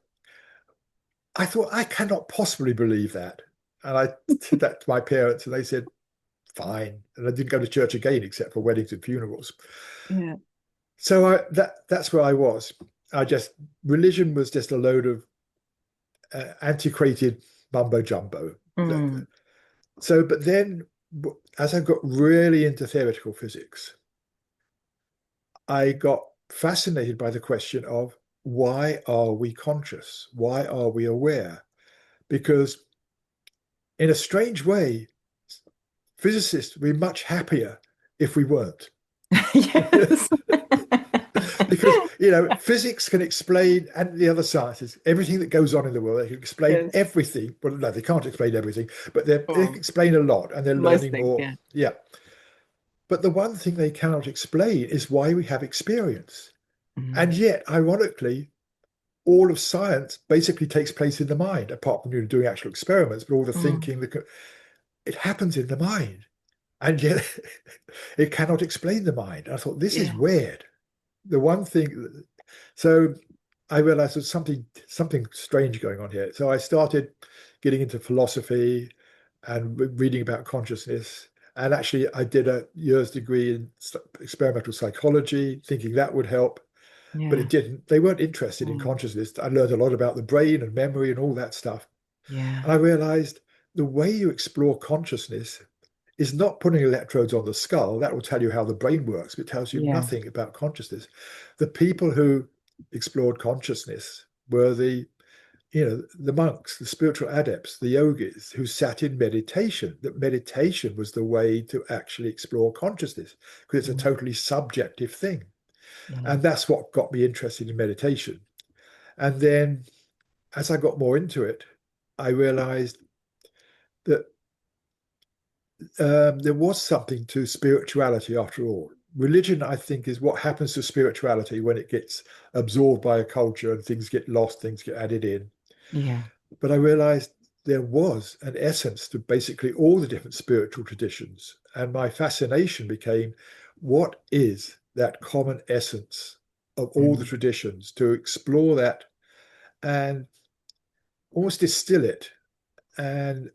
Speaker 2: I thought, I cannot possibly believe that. And I said that to my parents, and they said, fine. And I didn't go to church again except for weddings and funerals.
Speaker 1: Yeah.
Speaker 2: So that's where I was. I just religion was just a load of antiquated mumbo jumbo.
Speaker 1: Mm.
Speaker 2: So, but then as I got really into theoretical physics, I got fascinated by the question of why are we conscious? Why are we aware? Because in a strange way, physicists would be much happier if we weren't.
Speaker 1: Yes.
Speaker 2: Because physics can explain, and the other sciences, everything that goes on in the world. They can explain
Speaker 1: Yes.
Speaker 2: everything. Well, no, they can't explain everything, but they
Speaker 1: Oh,
Speaker 2: explain a lot, and they're
Speaker 1: most
Speaker 2: learning
Speaker 1: things,
Speaker 2: more.
Speaker 1: yeah.
Speaker 2: Yeah, but the one thing they cannot explain is why we have experience. And
Speaker 1: Mm.
Speaker 2: yet, ironically, all of science basically takes place in the mind, apart from doing actual experiments. But all the
Speaker 1: Mm.
Speaker 2: thinking, it happens in the mind, and yet it cannot explain the mind. I thought this is
Speaker 1: Yeah.
Speaker 2: weird. The one thing, so I realized there's something strange going on here. So I started getting into philosophy and reading about consciousness. And actually, I did a year's degree in experimental psychology, thinking that would help, but it
Speaker 1: Yeah.
Speaker 2: didn't. They weren't interested in
Speaker 1: Mm.
Speaker 2: consciousness. I learned a lot about the brain and memory and all that stuff.
Speaker 1: Yeah.
Speaker 2: And I realized the way you explore consciousness is not putting electrodes on the skull. That will tell you how the brain works, but it tells you
Speaker 1: Yeah.
Speaker 2: nothing about consciousness. The people who explored consciousness were the monks, the spiritual adepts, the yogis who sat in meditation. That meditation was the way to actually explore consciousness because it's a
Speaker 1: Mm.
Speaker 2: totally subjective thing.
Speaker 1: Yeah.
Speaker 2: And that's what got me interested in meditation. And then as I got more into it, I realized that there was something to spirituality after all. Religion, I think, is what happens to spirituality when it gets absorbed by a culture and things get lost, things get added in.
Speaker 1: Yeah.
Speaker 2: But I realized there was an essence to basically all the different spiritual traditions. And my fascination became what is that common essence of all the
Speaker 1: Mm.
Speaker 2: traditions, to explore that and almost distill it. And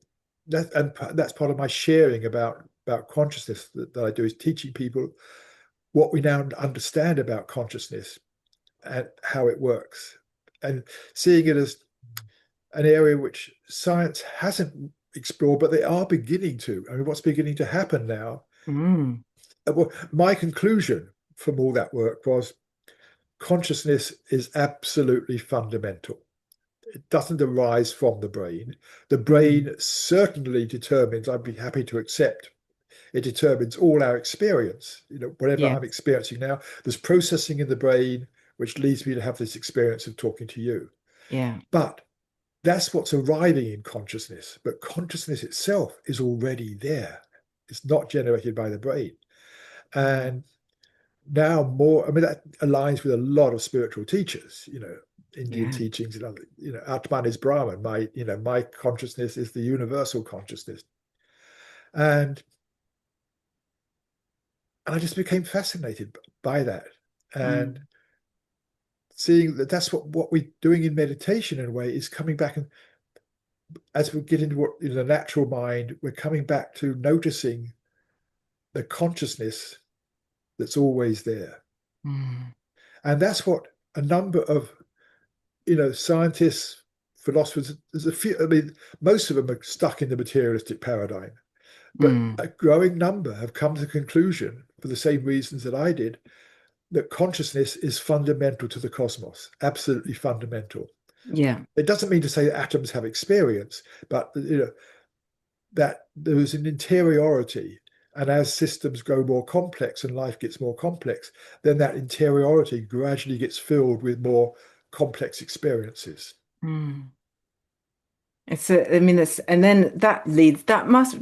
Speaker 2: that's part of my sharing about consciousness that I do, is teaching people what we now understand about consciousness and how it works, and seeing it as an area which science hasn't explored, but they are beginning to. I mean, what's beginning to happen now?
Speaker 1: Mm.
Speaker 2: Well, my conclusion from all that work was consciousness is absolutely fundamental. It doesn't arise from the brain. The
Speaker 1: Mm.
Speaker 2: brain certainly determines, I'd be happy to accept, it determines all our experience. Whatever
Speaker 1: Yeah.
Speaker 2: I'm experiencing now, there's processing in the brain, which leads me to have this experience of talking to you.
Speaker 1: Yeah.
Speaker 2: But that's what's arriving in consciousness. But consciousness itself is already there. It's not generated by the brain.
Speaker 1: Mm.
Speaker 2: And now more, I mean, that aligns with a lot of spiritual teachers, Indian
Speaker 1: Yeah.
Speaker 2: teachings and other, Atman is Brahman. My consciousness is the universal consciousness. And I just became fascinated by that. And
Speaker 1: Mm.
Speaker 2: seeing that that's what we're doing in meditation in a way, is coming back and as we get into what in the natural mind, we're coming back to noticing the consciousness that's always there.
Speaker 1: Mm.
Speaker 2: And that's what a number of, scientists, philosophers, there's a few, I mean, most of them are stuck in the materialistic paradigm, but
Speaker 1: Mm.
Speaker 2: a growing number have come to the conclusion, for the same reasons that I did, that consciousness is fundamental to the cosmos, absolutely fundamental.
Speaker 1: Yeah.
Speaker 2: It doesn't mean to say that atoms have experience, but that there is an interiority. And as systems grow more complex and life gets more complex, then that interiority gradually gets filled with more complex experiences.
Speaker 1: Mm. I mean, and then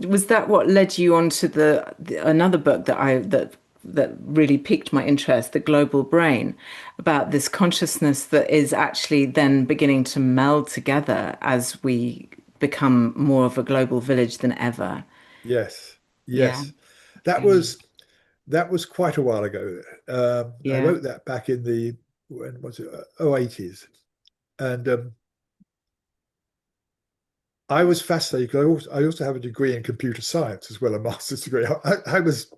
Speaker 1: was that what led you on to another book that really piqued my interest, The Global Brain, about this consciousness that is actually then beginning to meld together as we become more of a global village than ever.
Speaker 2: Yes,
Speaker 1: Yeah.
Speaker 2: yes. That
Speaker 1: Yeah.
Speaker 2: was that was quite a while ago. I
Speaker 1: Yeah.
Speaker 2: wrote that back in the when was it? Oh, 80s. And I was fascinated because I also have a degree in computer science as well, a master's degree. I was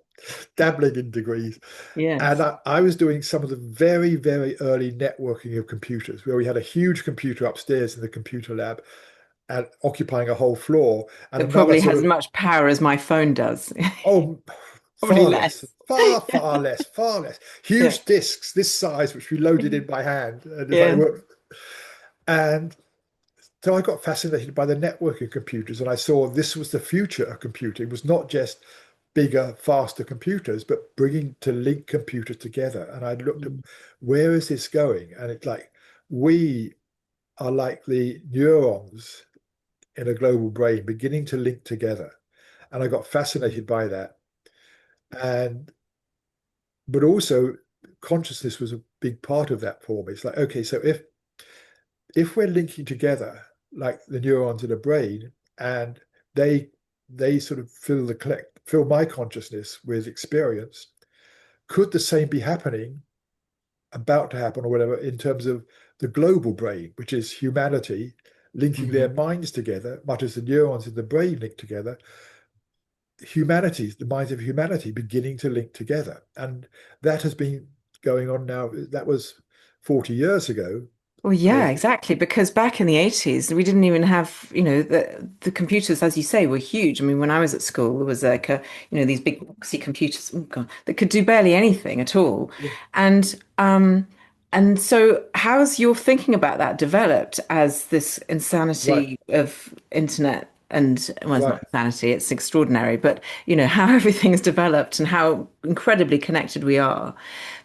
Speaker 2: dabbling in degrees. And
Speaker 1: Yes.
Speaker 2: I was doing some of the very, very early networking of computers, where we had a huge computer upstairs in the computer lab and occupying a whole floor, and
Speaker 1: That
Speaker 2: another
Speaker 1: probably
Speaker 2: sort
Speaker 1: has as
Speaker 2: of,
Speaker 1: much power as my phone does.
Speaker 2: oh,
Speaker 1: Probably
Speaker 2: far less,
Speaker 1: less.
Speaker 2: far, far less, far less.
Speaker 1: Yeah.
Speaker 2: Huge disks this size, which we loaded in by hand. And it's like,
Speaker 1: Yeah.
Speaker 2: and so I got fascinated by the network of computers, and I saw this was the future of computing. It was not just bigger, faster computers, but bringing to link computers together. And I looked at
Speaker 1: Mm.
Speaker 2: where is this going? And it's like we are like the neurons in a global brain beginning to link together. And I got fascinated by that. And but also consciousness was a big part of that for me. It's like, okay, so if we're linking together like the neurons in a brain and they they sort of fill my consciousness with experience, could the same be happening, about to happen or whatever, in terms of the global brain, which is humanity linking their
Speaker 1: Mhm.
Speaker 2: minds together, much as the neurons in the brain link together, the minds of humanity beginning to link together. And that has been going on now. That was 40 years ago.
Speaker 1: Well, yeah,
Speaker 2: Where,
Speaker 1: exactly. Because back in the 80s, we didn't even have, the computers, as you say, were huge. I mean, when I was at school, there was like these big boxy computers, oh God, that could do barely anything at all.
Speaker 2: yeah,
Speaker 1: And so how's your thinking about that developed as this
Speaker 2: right,
Speaker 1: insanity of internet and well, it's not
Speaker 2: right,
Speaker 1: insanity, it's extraordinary, but how everything's developed and how incredibly connected we are.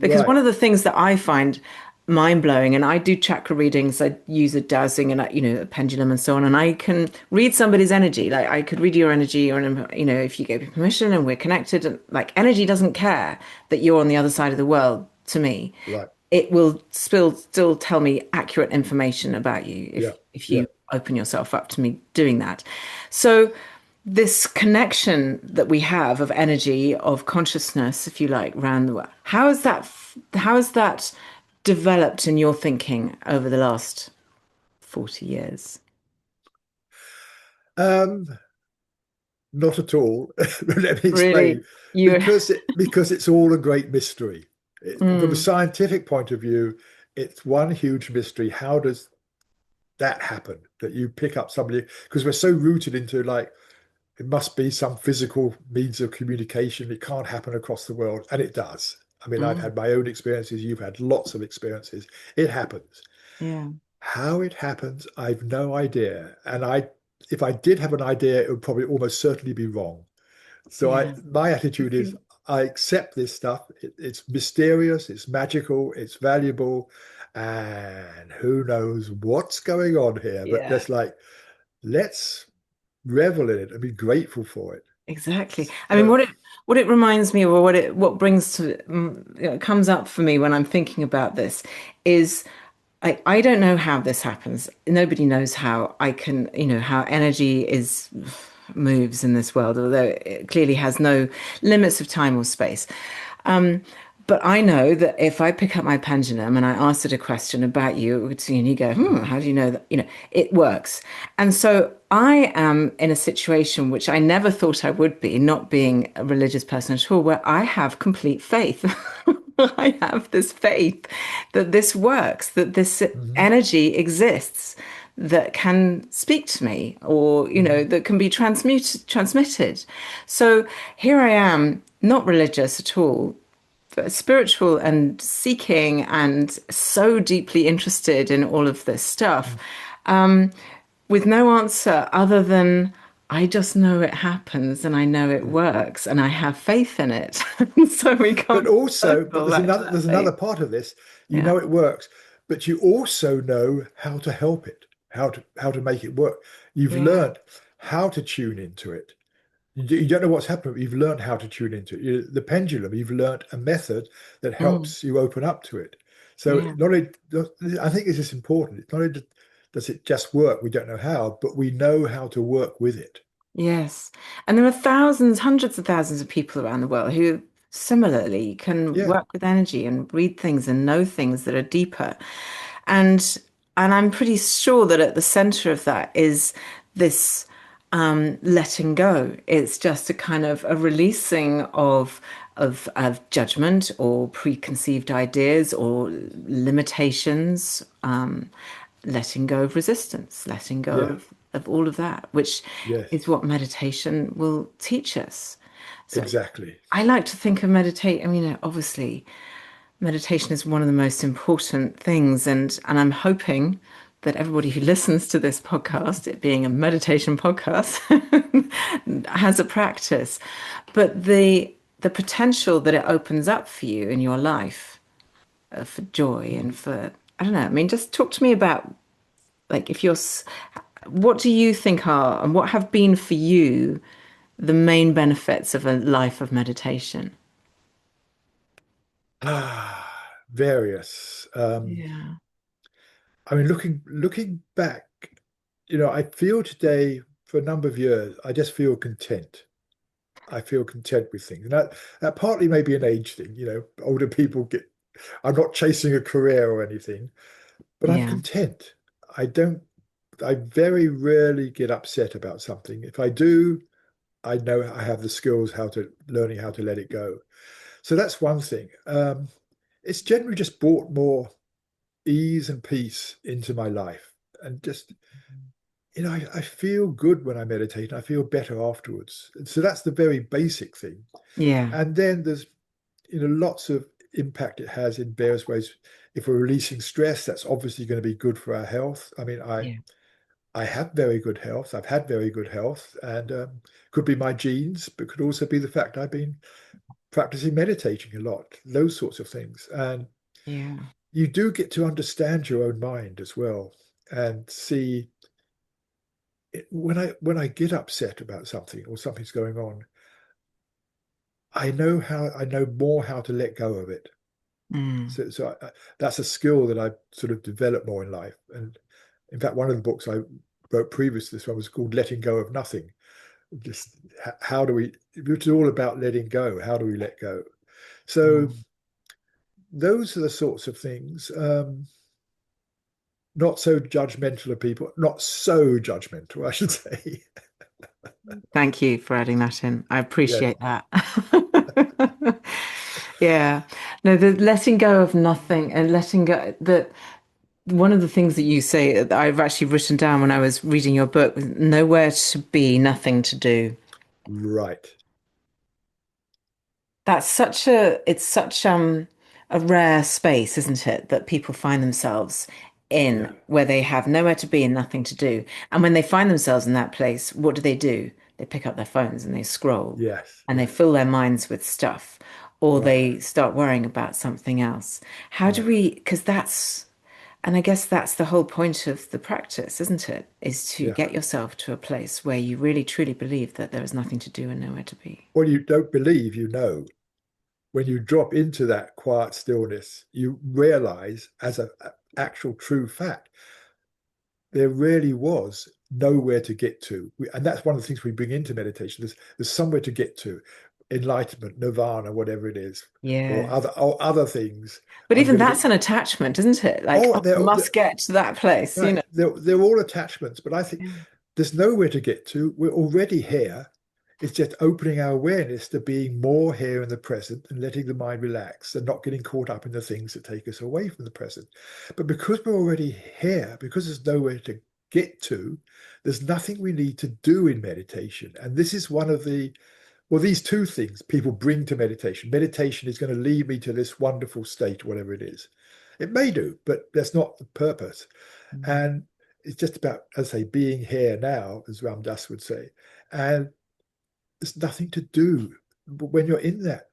Speaker 1: Because
Speaker 2: right,
Speaker 1: one of the things that I find mind blowing, and I do chakra readings, I use a dowsing and a pendulum and so on, and I can read somebody's energy. Like I could read your energy, or if you gave me permission and we're connected, and like energy doesn't care that you're on the other side of the world to me.
Speaker 2: right.
Speaker 1: It will still tell me accurate information about you
Speaker 2: Yeah,
Speaker 1: if
Speaker 2: yeah.
Speaker 1: you open yourself up to me doing that. So this connection that we have of energy, of consciousness, if you like, around the world, how has that developed in your thinking over the last 40 years?
Speaker 2: Um, Not at all. Let me explain.
Speaker 1: Really? You
Speaker 2: Because it's all a great mystery. From a
Speaker 1: mm,
Speaker 2: scientific point of view, it's one huge mystery. How does that happen? That you pick up somebody, because we're so rooted into like it must be some physical means of communication. It can't happen across the world, and it does. I mean, I've
Speaker 1: mm,
Speaker 2: had my own experiences. You've had lots of experiences. It happens.
Speaker 1: yeah,
Speaker 2: How it happens, I've no idea. And if I did have an idea, it would probably almost certainly be wrong. So
Speaker 1: yeah.
Speaker 2: my attitude is I accept this stuff. It's mysterious, it's magical, it's valuable, and who knows what's going on here. But
Speaker 1: Yeah.
Speaker 2: that's like, let's revel in it and be grateful for it.
Speaker 1: Exactly. I mean,
Speaker 2: So,
Speaker 1: what it reminds me of, or what brings to comes up for me when I'm thinking about this, is I don't know how this happens. Nobody knows how I can, how energy is moves in this world, although it clearly has no limits of time or space. But I know that if I pick up my pendulum and I asked it a question about you, it would see, and you go, how do you know that? It works. And so I am in a situation which I never thought I would be, not being a religious person at all, where I have complete faith. I have this faith that this works, that this
Speaker 2: Hmm.
Speaker 1: energy exists that can speak to me or,
Speaker 2: Hmm.
Speaker 1: that can be transmitted. So here I am, not religious at all, spiritual and seeking and so deeply interested in all of this stuff, with no answer other than I just know it happens and I know it
Speaker 2: Yeah.
Speaker 1: works and I have faith in it. So we
Speaker 2: But
Speaker 1: come
Speaker 2: also, but
Speaker 1: circle back to
Speaker 2: there's
Speaker 1: that
Speaker 2: another
Speaker 1: faith.
Speaker 2: part of this. You
Speaker 1: Yeah.
Speaker 2: know it works, but you also know how to help it, how to make it work. You've
Speaker 1: Yeah.
Speaker 2: learned how to tune into it. You don't know what's happening, but you've learned how to tune into it. The pendulum, you've learned a method that
Speaker 1: Mm.
Speaker 2: helps you open up to it. So
Speaker 1: Yeah.
Speaker 2: not only, I think this is important. It's not only does it just work, we don't know how, but we know how to work with it.
Speaker 1: Yes. And there are thousands, hundreds of thousands of people around the world who similarly can
Speaker 2: Yeah,
Speaker 1: work with energy and read things and know things that are deeper. And I'm pretty sure that at the center of that is this letting go. It's just a kind of a releasing of judgment or preconceived ideas or limitations, letting go of resistance, letting go
Speaker 2: yeah,
Speaker 1: of all of that, which is
Speaker 2: yes,
Speaker 1: what meditation will teach us. So
Speaker 2: exactly.
Speaker 1: I like to think of meditate. I mean, obviously, meditation is one of the most important things, and I'm hoping that everybody who listens to this podcast, it being a meditation podcast, has a practice. But the potential that it opens up for you in your life, for joy and for I don't know. I mean, just talk to me about like if what do you think are and what have been for you the main benefits of a life of meditation?
Speaker 2: Various.
Speaker 1: Yeah.
Speaker 2: I mean, looking back, I feel today for a number of years, I just feel content. I feel content with things. And that partly may be an age thing, older people get, I'm not chasing a career or anything, but I'm
Speaker 1: Yeah.
Speaker 2: content. I don't, I very rarely get upset about something. If I do, I know I have the skills learning how to let it go. So that's one thing. It's generally just brought more ease and peace into my life. And just, I feel good when I meditate. I feel better afterwards. And so that's the very basic thing.
Speaker 1: Yeah.
Speaker 2: And then there's, lots of impact it has in various ways. If we're releasing stress, that's obviously going to be good for our health. I mean,
Speaker 1: Yeah.
Speaker 2: I have very good health. I've had very good health, and could be my genes, but could also be the fact I've been practicing meditating a lot, those sorts of things. And
Speaker 1: Yeah.
Speaker 2: you do get to understand your own mind as well and see when I get upset about something or something's going on, I know more how to let go of it.
Speaker 1: Mm.
Speaker 2: So that's a skill that I've sort of developed more in life. And in fact, one of the books I wrote previous to this one was called Letting Go of Nothing. Just how do we, it's all about letting go. How do we let go? So
Speaker 1: Mm.
Speaker 2: those are the sorts of things. Not so judgmental of people, not so judgmental, I should say.
Speaker 1: Thank you for adding that in. I
Speaker 2: Yes,
Speaker 1: appreciate that. Yeah. No, the letting go of nothing and letting go that one of the things that you say that I've actually written down when I was reading your book was nowhere to be, nothing to do.
Speaker 2: right.
Speaker 1: That's it's such a rare space, isn't it, that people find themselves
Speaker 2: Yeah.
Speaker 1: in where they have nowhere to be and nothing to do. And when they find themselves in that place, what do? They pick up their phones and they scroll
Speaker 2: Yes.
Speaker 1: and they
Speaker 2: Yes.
Speaker 1: fill their minds with stuff or
Speaker 2: Right.
Speaker 1: they start worrying about something else. How do
Speaker 2: Right.
Speaker 1: we, because and I guess that's the whole point of the practice, isn't it? Is to
Speaker 2: Yeah.
Speaker 1: get yourself to a place where you really truly believe that there is nothing to do and nowhere to be.
Speaker 2: Well, you don't believe you know. When you drop into that quiet stillness, you realize as a actual true fact, there really was nowhere to get to. And that's one of the things we bring into meditation. There's somewhere to get to. enlightenment, nirvana, whatever it is,
Speaker 1: Yes.
Speaker 2: or other things.
Speaker 1: But
Speaker 2: I'm
Speaker 1: even
Speaker 2: going to get.
Speaker 1: that's an attachment, isn't it? Like,
Speaker 2: Oh,
Speaker 1: oh, I must get to that place, you
Speaker 2: right.
Speaker 1: know.
Speaker 2: They're all attachments, but I think
Speaker 1: Yeah.
Speaker 2: there's nowhere to get to. We're already here. It's just opening our awareness to being more here in the present and letting the mind relax and not getting caught up in the things that take us away from the present. But because we're already here, because there's nowhere to get to, there's nothing we need to do in meditation. And this is one of the, well, these two things people bring to meditation. Meditation is going to lead me to this wonderful state, whatever it is. It may do, but that's not the purpose.
Speaker 1: Mm.
Speaker 2: And it's just about, as I say, being here now, as Ram Dass would say. And there's nothing to do. But when you're in that,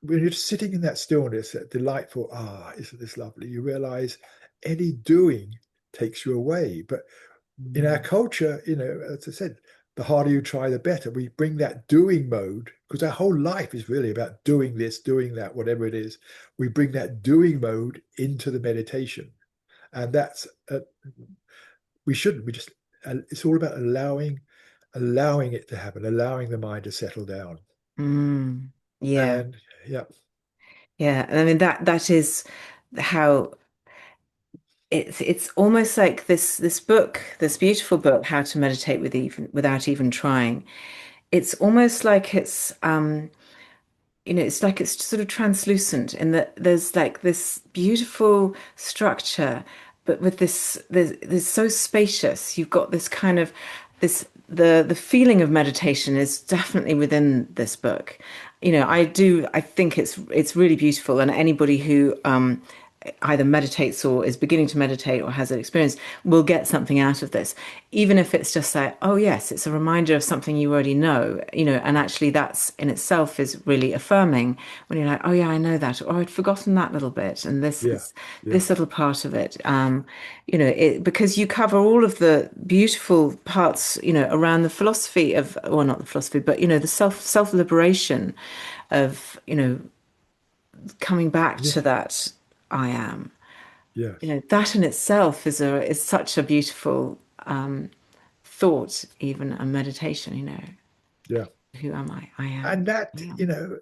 Speaker 2: when you're sitting in that stillness, that delightful, isn't this lovely? You realize any doing takes you away. But in our
Speaker 1: Mm.
Speaker 2: culture, as I said, the harder you try, the better. We bring that doing mode because our whole life is really about doing this, doing that, whatever it is. We bring that doing mode into the meditation, and that's we shouldn't. We just it's all about allowing it to happen, allowing the mind to settle down.
Speaker 1: Mm. Yeah.
Speaker 2: And yeah,
Speaker 1: Yeah. And I mean that is how it's almost like this book, this beautiful book, How to Meditate without even trying. It's almost like it's like it's sort of translucent in that there's like this beautiful structure, but with there's so spacious. You've got this kind of this the feeling of meditation is definitely within this book. I think it's really beautiful, and anybody who either meditates or is beginning to meditate or has an experience will get something out of this, even if it's just like, oh yes, it's a reminder of something you already know, and actually that's in itself is really affirming when you're like, oh yeah, I know that, or I'd forgotten that little bit, and this
Speaker 2: yeah,
Speaker 1: is
Speaker 2: yeah,
Speaker 1: this little part of it, because you cover all of the beautiful parts, around the philosophy of, well, not the philosophy, but the self liberation of, coming back
Speaker 2: yeah,
Speaker 1: to that I am.
Speaker 2: yes,
Speaker 1: That in itself is such a beautiful thought, even a meditation,
Speaker 2: yeah.
Speaker 1: who am I? I
Speaker 2: And
Speaker 1: am.
Speaker 2: that,
Speaker 1: I am.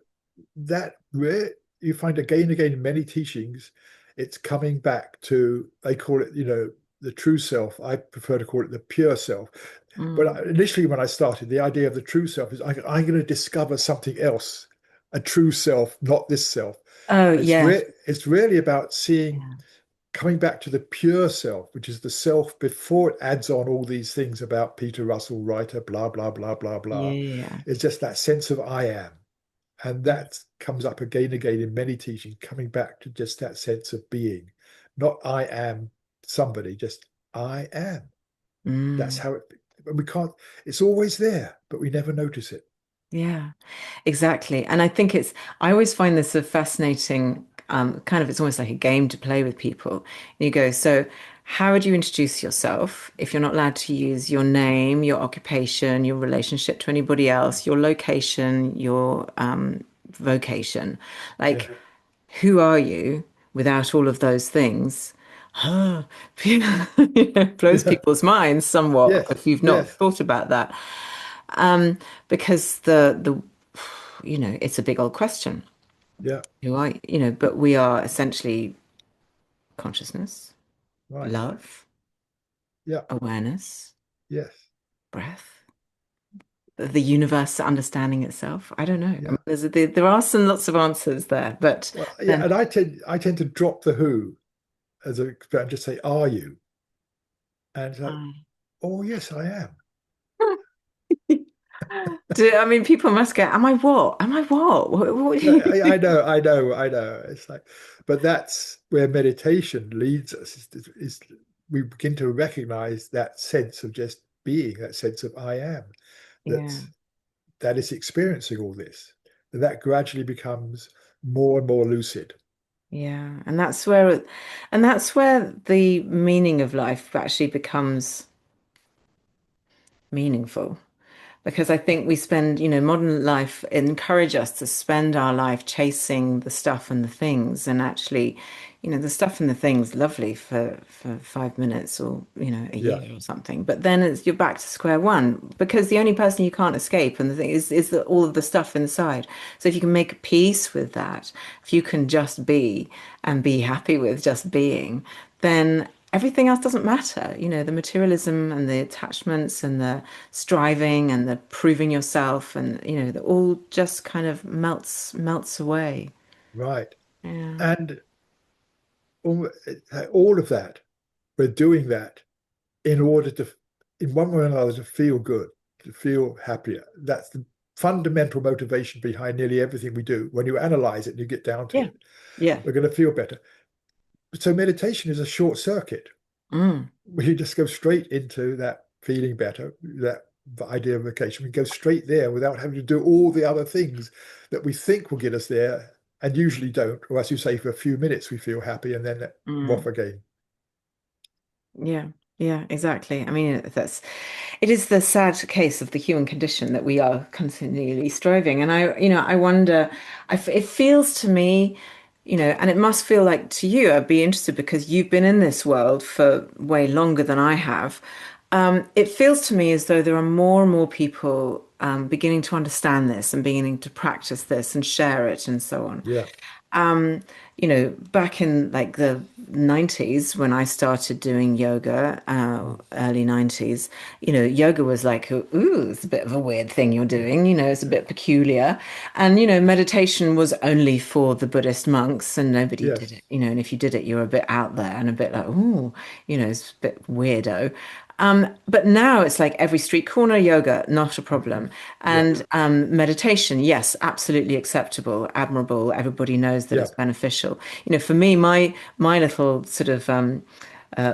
Speaker 2: that where you find again and again in many teachings, it's coming back to, they call it, the true self. I prefer to call it the pure self. But
Speaker 1: Mm.
Speaker 2: initially, when I started, the idea of the true self is I'm going to discover something else, a true self, not this self.
Speaker 1: Oh
Speaker 2: It's
Speaker 1: yes.
Speaker 2: it's really about seeing,
Speaker 1: Yeah.
Speaker 2: coming back to the pure self, which is the self before it adds on all these things about Peter Russell, writer, blah, blah, blah, blah, blah.
Speaker 1: Yeah.
Speaker 2: It's just that sense of I am. And that comes up again and again in many teachings, coming back to just that sense of being, not I am somebody, just I am. That's
Speaker 1: Mm.
Speaker 2: how it, and we can't, it's always there, but we never notice it.
Speaker 1: Yeah. Exactly. And I think I always find this a fascinating, kind of, it's almost like a game to play with people. And you go, so how would you introduce yourself if you're not allowed to use your name, your occupation, your relationship to anybody else, your location, your vocation?
Speaker 2: Yeah.
Speaker 1: Like, who are you without all of those things? Blows
Speaker 2: Yeah.
Speaker 1: people's minds somewhat
Speaker 2: Yes.
Speaker 1: if you've not
Speaker 2: Yes.
Speaker 1: thought about that. Because the it's a big old question.
Speaker 2: Yeah.
Speaker 1: Who are you? But we are essentially consciousness,
Speaker 2: Right.
Speaker 1: love,
Speaker 2: Yeah.
Speaker 1: awareness,
Speaker 2: Yes.
Speaker 1: breath, the universe understanding itself. I don't know. I mean,
Speaker 2: Yeah.
Speaker 1: there are some lots of answers there, but
Speaker 2: Well, yeah.
Speaker 1: then
Speaker 2: And I tend to drop the who as a, and just say, are you? And it's like,
Speaker 1: I
Speaker 2: oh, yes, I am.
Speaker 1: I mean, people must go, am I what? Am I what? What do
Speaker 2: No, I
Speaker 1: you
Speaker 2: know, I know, I know. It's like, but that's where meditation leads us. Is we begin to recognize that sense of just being, that sense of I am, that
Speaker 1: Yeah,
Speaker 2: that is experiencing all this. That gradually becomes more and more lucid.
Speaker 1: yeah. And that's where the meaning of life actually becomes meaningful because I think we spend, modern life encourage us to spend our life chasing the stuff and the things, and actually, the stuff and the things lovely for 5 minutes or a
Speaker 2: Yeah,
Speaker 1: year or something, but then you're back to square one because the only person you can't escape and the thing is that all of the stuff inside. So if you can make peace with that, if you can just be and be happy with just being, then everything else doesn't matter. The materialism and the attachments and the striving and the proving yourself and that all just kind of melts away.
Speaker 2: right.
Speaker 1: Yeah.
Speaker 2: And all of that, we're doing that in order to, in one way or another, to feel good, to feel happier. That's the fundamental motivation behind nearly everything we do. When you analyze it and you get down to
Speaker 1: Yeah.
Speaker 2: it,
Speaker 1: Yeah.
Speaker 2: we're going to feel better. So meditation is a short circuit.
Speaker 1: Mm.
Speaker 2: We just go straight into that feeling better, that idea of vacation. We go straight there without having to do all the other things that we think will get us there and usually don't. Or as you say, for a few minutes we feel happy and then we're off
Speaker 1: Mm.
Speaker 2: again.
Speaker 1: Yeah. Yeah, exactly. I mean, it is the sad case of the human condition that we are continually striving. And I wonder, it feels to me, and it must feel like to you, I'd be interested because you've been in this world for way longer than I have. It feels to me as though there are more and more people beginning to understand this and beginning to practice this and share it and so on.
Speaker 2: Yeah,
Speaker 1: Um, back in like the 90s when I started doing yoga, early 90s, yoga was like, ooh, it's a bit of a weird thing you're doing, it's a bit peculiar. And, meditation was only for the Buddhist monks and nobody did
Speaker 2: yes,
Speaker 1: it, and if you did it, you were a bit out there and a bit like, ooh, it's a bit weirdo. But now it's like every street corner yoga, not a problem.
Speaker 2: yeah,
Speaker 1: And meditation, yes, absolutely acceptable, admirable. Everybody knows that
Speaker 2: yeah,
Speaker 1: it's beneficial. For me, my little sort of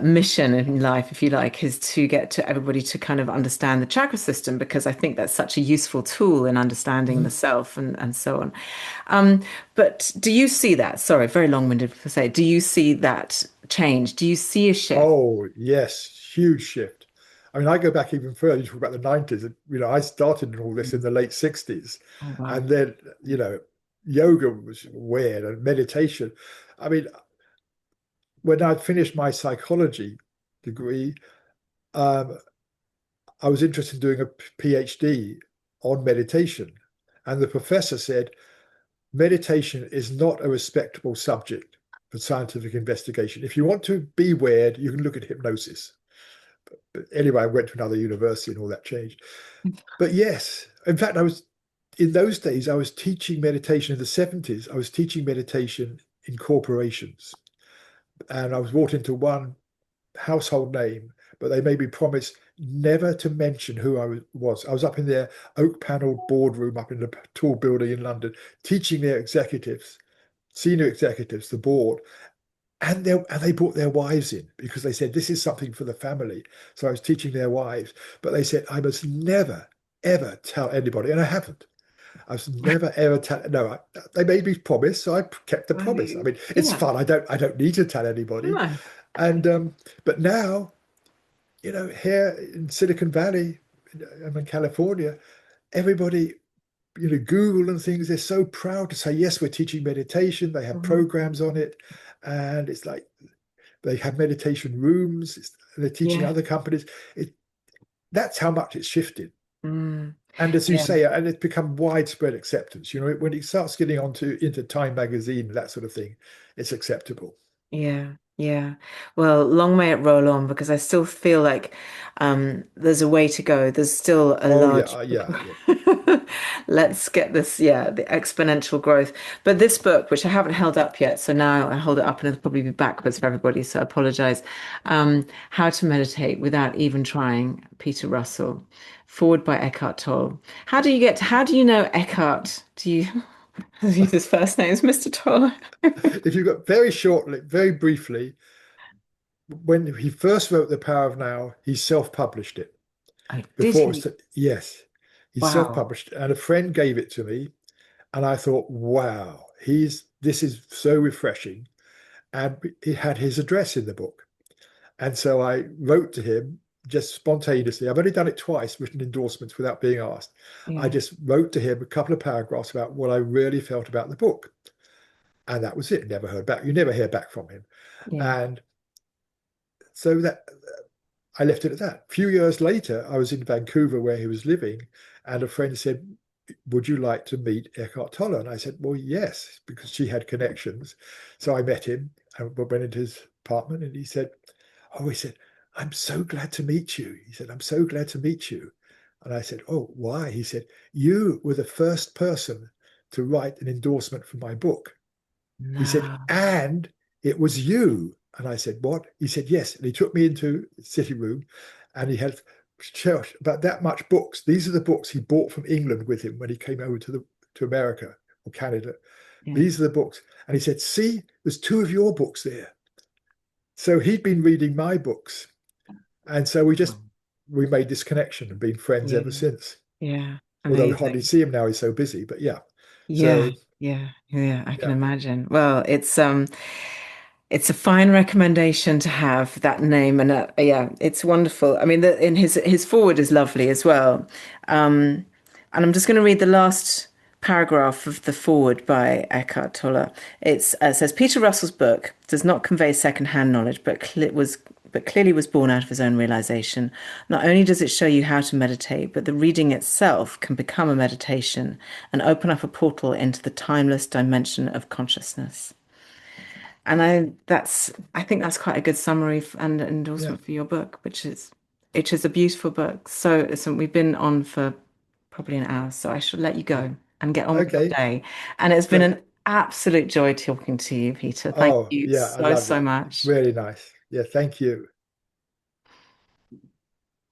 Speaker 1: mission in life, if you like, is to get to everybody to kind of understand the chakra system because I think that's such a useful tool in understanding the
Speaker 2: mhm.
Speaker 1: self and so on. Um, but do you see that? Sorry, very long-winded to say. Do you see that change? Do you see a shift?
Speaker 2: Oh, yes, huge shift. I mean, I go back even further, you talk about the 90s. I started in all this in the late 60s.
Speaker 1: Oh, wow.
Speaker 2: And then, yoga was weird and meditation. I mean, when I'd finished my psychology degree, um, I was interested in doing a PhD on meditation. And the professor said, meditation is not a respectable subject for scientific investigation. If you want to be weird, you can look at hypnosis. But anyway, I went to another university and all that changed. But yes, in fact, in those days, I was teaching meditation in the 70s. I was teaching meditation in corporations. And I was brought into one household name, but they made me promise never to mention who I was. I was up in their oak paneled boardroom up in the tall building in London, teaching their executives, senior executives, the board. And they brought their wives in because they said this is something for the family. So I was teaching their wives, but they said I must never, ever tell anybody, and I haven't. I was never ever tell. No, they made me promise, so I kept the promise. I
Speaker 1: Right.
Speaker 2: mean, it's
Speaker 1: Yeah.
Speaker 2: fun. I don't need to tell anybody.
Speaker 1: No.
Speaker 2: And but now, here in Silicon Valley, I'm in California, everybody, Google and things, they're so proud to say, yes, we're teaching meditation. They have
Speaker 1: Mhm.
Speaker 2: programs on it. And it's like they have meditation rooms. They're teaching
Speaker 1: Yeah.
Speaker 2: other companies. That's how much it's shifted.
Speaker 1: Mm.
Speaker 2: And as you
Speaker 1: Yeah.
Speaker 2: say, and it's become widespread acceptance. When it starts getting into Time magazine, that sort of thing, it's acceptable.
Speaker 1: Yeah, yeah. Well, long may it roll on because I still feel like there's a way to go. There's still a
Speaker 2: Oh yeah,
Speaker 1: large.
Speaker 2: yeah, yeah.
Speaker 1: Let's get this, yeah, the exponential growth. But this book, which I haven't held up yet, so now I hold it up and it'll probably be backwards for everybody, so I apologize. How to Meditate Without Even Trying, Peter Russell, forward by Eckhart Tolle. How do you know Eckhart? Do you use his first name is Mr. Tolle?
Speaker 2: If you got very shortly, very briefly, when he first wrote The Power of Now, he self-published it.
Speaker 1: Oh, did
Speaker 2: Before it
Speaker 1: he?
Speaker 2: was, yes, he
Speaker 1: Wow.
Speaker 2: self-published, and a friend gave it to me, and I thought, wow, this is so refreshing, and it had his address in the book, and so I wrote to him just spontaneously. I've only done it twice, written endorsements without being asked. I
Speaker 1: Yeah.
Speaker 2: just wrote to him a couple of paragraphs about what I really felt about the book. And that was it. Never heard back. You never hear back from him.
Speaker 1: Yeah.
Speaker 2: And so that I left it at that. A few years later, I was in Vancouver where he was living, and a friend said, would you like to meet Eckhart Tolle? And I said, well, yes, because she had connections. So I met him and went into his apartment, and he said, I'm so glad to meet you. He said, I'm so glad to meet you. And I said, oh, why? He said, you were the first person to write an endorsement for my book. He said,
Speaker 1: No.
Speaker 2: and it was you. And I said, what? He said, yes. And he took me into the sitting room and he had about that much books. These are the books he bought from England with him when he came over to America or Canada.
Speaker 1: Yeah.
Speaker 2: These are the books. And he said, see, there's two of your books there. So he'd been reading my books. And so we made this connection and been friends
Speaker 1: Yeah.
Speaker 2: ever since.
Speaker 1: Yeah.
Speaker 2: Although we hardly
Speaker 1: Amazing.
Speaker 2: see him now, he's so busy. But yeah.
Speaker 1: Yeah.
Speaker 2: So
Speaker 1: Yeah. Yeah. I can
Speaker 2: yeah.
Speaker 1: imagine. Well, it's a fine recommendation to have that name, and yeah, it's wonderful. I mean, in his forward is lovely as well. Um, and I'm just going to read the last paragraph of the forward by Eckhart Tolle. It says Peter Russell's book does not convey second-hand knowledge, but clearly was born out of his own realization. Not only does it show you how to meditate, but the reading itself can become a meditation and open up a portal into the timeless dimension of consciousness. And I think that's quite a good summary and
Speaker 2: Yeah.
Speaker 1: endorsement for your book, which is a beautiful book. So we've been on for probably an hour, so I should let you
Speaker 2: Yeah.
Speaker 1: go and get on with your
Speaker 2: Okay.
Speaker 1: day. And it's been
Speaker 2: So,
Speaker 1: an absolute joy talking to you, Peter. Thank
Speaker 2: oh,
Speaker 1: you
Speaker 2: yeah, I
Speaker 1: so,
Speaker 2: loved
Speaker 1: so
Speaker 2: it.
Speaker 1: much.
Speaker 2: Really nice. Yeah, thank you.